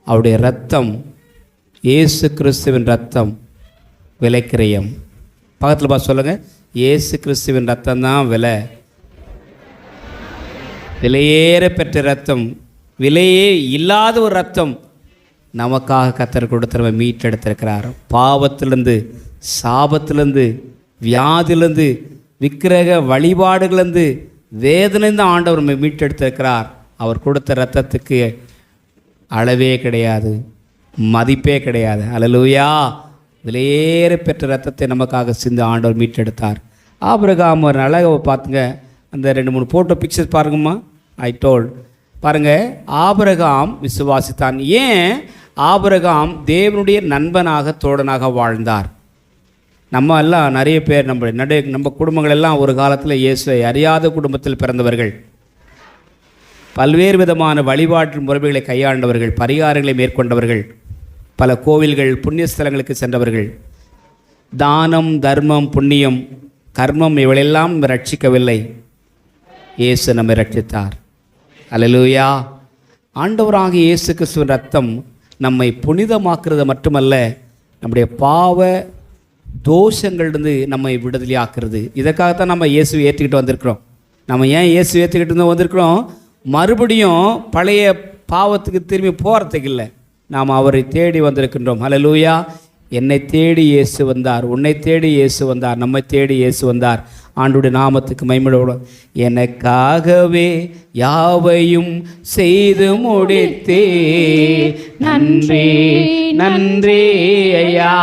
அவருடைய ரத்தம், இயேசு கிறிஸ்துவின் ரத்தம் விலைக்கிரயம். பக்கத்தில் பார்த்து சொல்லுங்கள், இயேசு கிறிஸ்துவின் ரத்தம் தான் விலையேற பெற்ற ரத்தம், விலையே இல்லாத ஒரு ரத்தம் நமக்காக கர்த்தர் கொடுத்து நம்ம மீட்டெடுத்திருக்கிறார். பாவத்திலேருந்து, சாபத்திலேருந்து, வியாதிலேருந்து, விக்கிரக வழிபாடுலேருந்து, வேதனைந்து ஆண்டவர் நம்ம மீட்டெடுத்திருக்கிறார். அவர் கொடுத்த ரத்தத்துக்கு அளவே கிடையாது, மதிப்பே கிடையாது. ஹல்லேலூயா. விலையேற பெற்ற ரத்தத்தை நமக்காக சிந்து ஆண்டவர் மீட்டெடுத்தார். ஆபிரகாம் ஒரு அழகை பார்த்துங்க. அந்த 2-3 ஃபோட்டோ பிக்சர்ஸ் பாருங்கம்மா. ஐ டோல்ட் பாருங்கள், ஆபிரகாம் விசுவாசித்தான். ஏன் ஆபிரகாம் தேவனுடைய நண்பனாக தோழனாக வாழ்ந்தார்? நம்ம எல்லாம் நிறைய பேர் நம்ம குடும்பங்கள் எல்லாம் ஒரு காலத்தில் இயேசுவை அறியாத குடும்பத்தில் பிறந்தவர்கள், பல்வேறு விதமான வழிபாட்டு முறைகளை கையாண்டவர்கள், பரிகாரங்களை மேற்கொண்டவர்கள், பல கோவில்கள் புண்ணிய ஸ்தலங்களுக்கு சென்றவர்கள். தானம், தர்மம், புண்ணியம், கர்மம் இவளெல்லாம் ரட்சிக்கவில்லை. இயேசு நம்மை ரட்சித்தார். அல்லேலூயா. ஆண்டவராகிய இயேசு கிறிஸ்துவின் ரத்தம் நம்மை புனிதமாக்குறது மட்டுமல்ல, நம்முடைய பாவ தோஷங்கள்லேருந்து நம்மை விடுதலையாக்குறது. இதற்காகத்தான் நம்ம இயேசுவை ஏற்றுக்கிட்டு வந்திருக்கிறோம். நம்ம ஏன் இயேசு ஏற்றுக்கிட்டு வந்திருக்கிறோம்? மறுபடியும் பழைய பாவத்துக்கு திரும்பி போகிறதுக்கு இல்லை, நாம் அவரை தேடி வந்திருக்கின்றோம். அல்லேலூயா. என்னை தேடி இயேசு வந்தார், உன்னை தேடி இயேசு வந்தார், நம்மை தேடி இயேசு வந்தார். ஆண்டுடைய நாமத்துக்கு மகிமை. எனக்காகவே யாவையும் செய்து முடித்தே, நன்றி நன்றி ஐயா.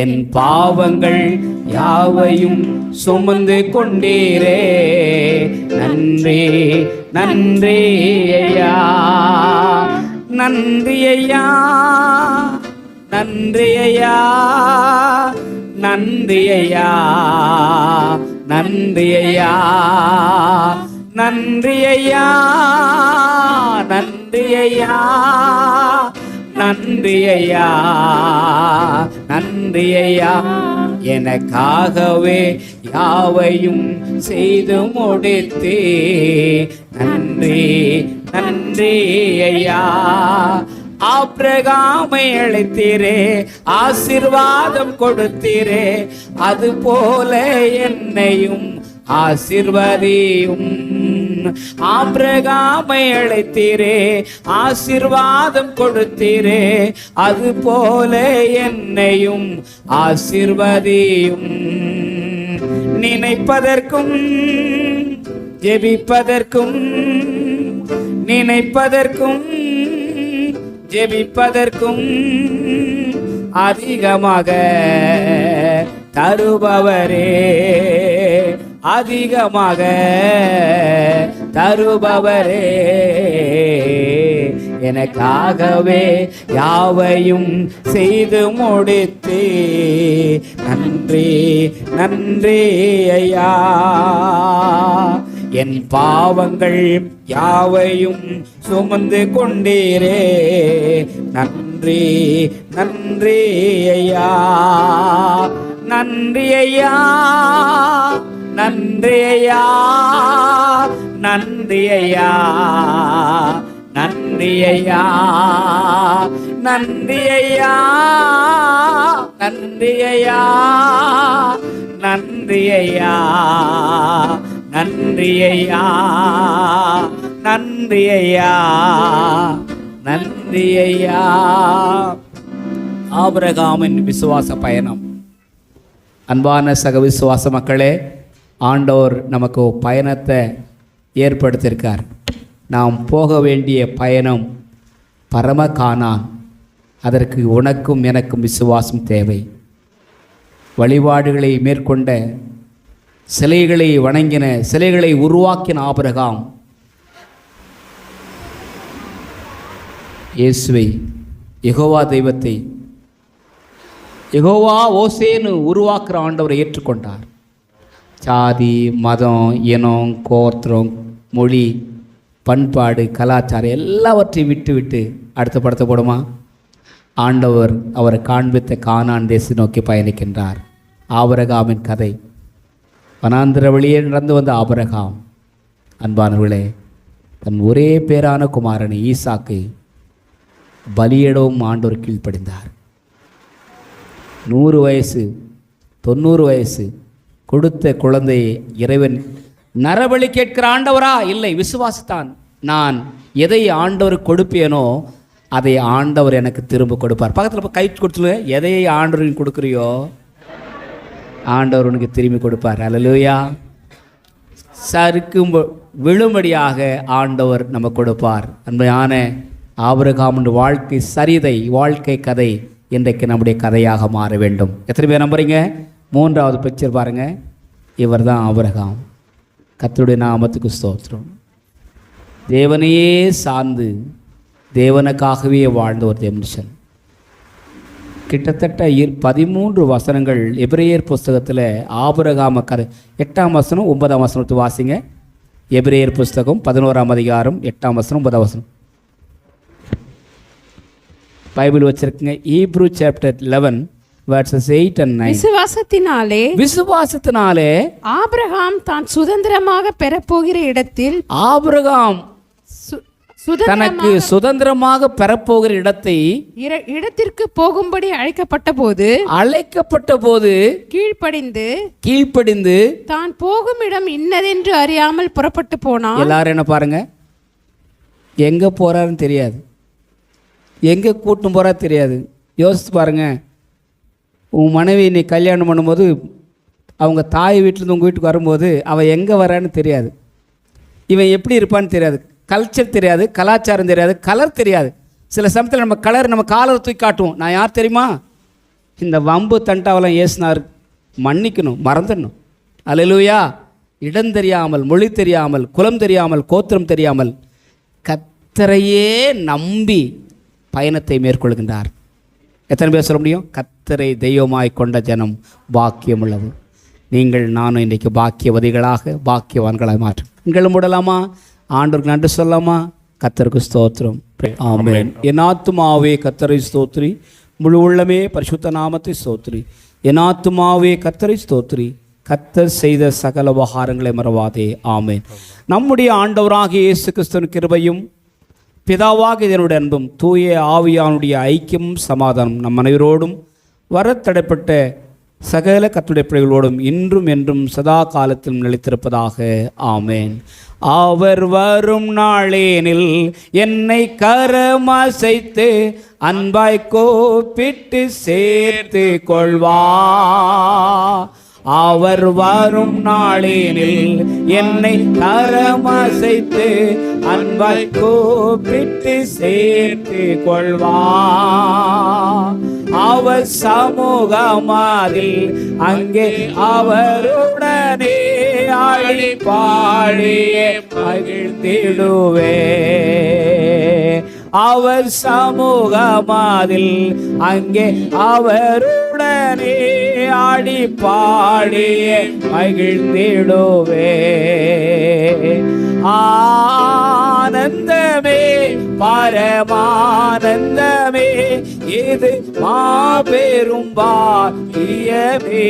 என் பாவங்கள் யாவையும் சுமந்து கொண்டீரே, நன்றி நன்றி ஐயா. நன்றி ஐயா, நன்றி ஐயா, நன்றி ஐயா, நன்றி ஐயா, நன்றி ஐயா, நன்றி ஐயா, நன்றி ஐயா, நன்றி ஐயா. எனக்காகவே யாவையும் செய்து முடித்தே. நன்றி நன்றி ஐயா. ஆபிரகாமை அழைத்தீரே, ஆசீர்வாதம் கொடுத்தீரே, அது போல என்னையும் ஆசீர்வதியும். ஆபிரகாமை அழைத்தீரே, ஆசீர்வாதம் கொடுத்தீரே, அது போல என்னையும் ஆசீர்வதியும். நினைப்பதற்கும் ஜெபிப்பதற்கும், நினைப்பதற்கும் ஜெபிப்பதற்கும் அதிகமாக தருபவரே, அதிகமாக தருபவரே. எனக்காகவே யாவையும் செய்து முடித்தே. நன்றி நன்றி ஐயா. என் பாவங்கள் யாவையும் சுமந்து கொண்டீரே. நன்றி நன்றி ஐயா. நன்றி ஐயா, நன்றி ஐயா, நன்றி ஐயா, நன்றி ஐயா, நன்றி ஐயா, நன்றி ஐயா, நன்றி ஐயா, நன்றி ஐயா, நன்றி ஐயா, நன்றி ஐயா. ஆபிரகாமின் விசுவாச பயணம். அன்பான சக விசுவாச மக்களே, ஆண்டவர் நமக்கு பயணத்தை ஏற்படுத்தியிருக்கார். நாம் போக வேண்டிய பயணம் பரம கானான். அதற்கு உனக்கும் எனக்கும் விசுவாசம் தேவை. வழிபாடுகளை மேற்கொண்ட, சிலைகளை வணங்கின, சிலைகளை உருவாக்கின ஆபிரகாம் இயேசுவை, யெகோவா தெய்வத்தை, யெகோவா ஓசேன்னு உருவாக்குற ஆண்டவரை ஏற்றுக்கொண்டார். சாதி, மதம், இனம், கோத்திரம், மொழி, பண்பாடு, கலாச்சாரம் எல்லாவற்றையும் விட்டு அடுத்த படத்தை போடுமா, ஆண்டவர் அவரை காண்பித்த கானான் தேசத்தை நோக்கி பயணிக்கின்றார். ஆபிரகாமின் கதை. வனாந்திர வழியே நடந்து வந்த ஆபிரகாம், அன்பானவர்களே, தன் ஒரே பேரான குமாரனை ஈசாக்கை பலியிடவும் ஆண்டவர் கீழ்ப்படிந்தார். 100 வயசு 90 வயசு கொடுத்த குழந்தையை இறைவன் நரபலி கேட்கிற ஆண்டவரா? இல்லை, விசுவாசத்தான். நான் எதை ஆண்டவர் கொடுப்பேனோ அதை ஆண்டவர் எனக்கு திரும்ப கொடுப்பார். பக்கத்தில் கை கொடுத்து, எதை ஆண்டவருக்கு கொடுக்குறியோ ஆண்டவர் உனக்கு திரும்பி கொடுப்பார். அல்லேலூயா. சறுக்கும் விழும்படியாக ஆண்டவர் நமக்கு கொடுப்பார். அன்பான ஆபிரகாமின் வாழ்க்கை சரிதை, வாழ்க்கை கதை இன்றைக்கு நம்முடைய கதையாக மாற வேண்டும். எத்தனை பேர் நம்புறீங்க? 3வது பிக்சர் பாருங்கள். இவர் தான் ஆபிரகாம். கர்த்தருடைய நாமத்துக்கு ஸ்தோத்திரம். தேவனையே சார்ந்து தேவனுக்காகவே வாழ்ந்த ஒரு மனுஷன். கிட்டத்தட்ட 13 வசனங்கள் எபிரேயர் புஸ்தகத்தில் ஆபிரகாம கதை. 8ஆம் வசனம் 9ஆம் வசனத்தை வாசிங்க. எபிரேயர் புஸ்தகம் 11ஆம் அதிகாரம் 8ஆம் வசனம் 9ஆம் வசனம். பைபிள் வச்சிருக்குங்க. Hebrew chapter 11 verses 8 and 9. விசுவாசத்தினாலே ஆபிரகாம் தான் சுதந்திரமாக பெறப்போகிற இடத்தில், ஆபிரகாம் தனக்கு சுதந்திரமாக பெறப்போகிற இடத்திற்கு போகும்படி அழைக்கப்பட்ட போது கீழ்ப்படிந்து தான் போகும் இடம் இன்னதென்று அறியாமல் புறப்பட்டு போனான். எல்லாரும் என்ன பாருங்க, எங்க போறாருன்னு தெரியாது, எங்கே கூட்டும் போகிறா தெரியாது. யோசித்து பாருங்கள், உன் மனைவி நீ கல்யாணம் பண்ணும்போது அவங்க தாய் வீட்டிலேருந்து உங்கள் வீட்டுக்கு வரும்போது அவள் எங்கே வரான்னு தெரியாது, இவன் எப்படி இருப்பான்னு தெரியாது, கல்ச்சர் தெரியாது, கலாச்சாரம் தெரியாது, கலர் தெரியாது. சில சமயத்தில் நம்ம கலர் நம்ம காலரை தூக்கி காட்டுவோம். நான் யார் தெரியுமா? இந்த வம்பு தண்டாவெல்லாம் ஏசுனார், மன்னிக்கணும், மறந்துடணும். அல்லேலூயா. இடம் தெரியாமல், மொழி தெரியாமல், குலம் தெரியாமல், கோத்திரம் தெரியாமல் கர்த்தரையே நம்பி பயணத்தை மேற்கொள்கின்றார். எத்தனை பேர் சொல்ல முடியும்? கர்த்தரை தெய்வமாய் கொண்ட ஜனம் பாக்கியம் உள்ளது. நீங்கள் நானும் இன்றைக்கு பாக்கியவதிகளாக பாக்கியவான்களாக மாற்றும். நீங்களும் விடலாமா? ஆண்டவருக்கு நன்றி சொல்லாமா? கர்த்தருக்கு ஸ்தோத்திரம். ஆமென். என் ஆத்துமாவே கர்த்தரை ஸ்தோத்திரி, முழு உள்ளமே பரிசுத்த நாமத்தை ஸ்தோத்திரி. என் ஆத்துமாவே கர்த்தரை ஸ்தோத்திரி, கர்த்தர் செய்த சகல உபகாரங்களை மறவாதே. ஆமென். நம்முடைய ஆண்டவராகிய இயேசு கிறிஸ்துவின் கிருபையும் பிதாவாகிய தேவனுடைய அன்பும் தூய ஆவியானுடைய ஐக்கியமும் சமாதானம் நம் அனைவரோடும் வரத்தடைப்பட்ட சகல கர்த்தருடைய பிள்ளைகளோடும் இன்றும் என்றும் சதா காலத்திலும் நிலைத்திருப்பதாக. ஆமென். அவர் வரும் நாளேனில் என்னை கரமசைத்து அன்பாய் கோப்பிட்டு சேர்த்து கொள்வா. அவர் வரும் நாளேனில் என்னை கரமசைத்து அன்பாய் கூப்பிட்டு சேர்த்து கொள்வா. அவர் சமூகமாதில் அங்கே அவருடனே ஆடி பாடிய மகிழ்ந்திடுவே. அவர் சமூகமாதில் அங்கே அவருடனே ஆடி பாடிய மகிழ்ந்திடுவே. ஆனந்தமே பரமானந்தமே இது மாபெரும் பாக்கியமே.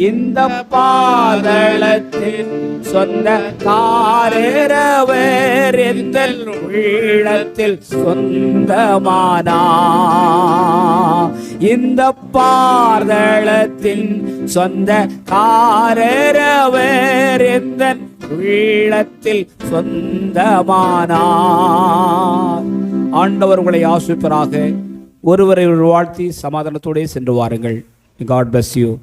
இந்த பாதளத்தின் சொந்த காரவர் எந்த உள்ளத்தில் சொந்தமானா. இந்த பாதளத்தின் சொந்த காரவர் எந்த உள்ளத்தில் சொந்தமானார். ஆண்டவர் உங்களை ஆசீர்வதிப்பாராக. ஒருவரை வாழ்த்தி சமாதானத்தோடு சென்று வாருங்கள். God bless you.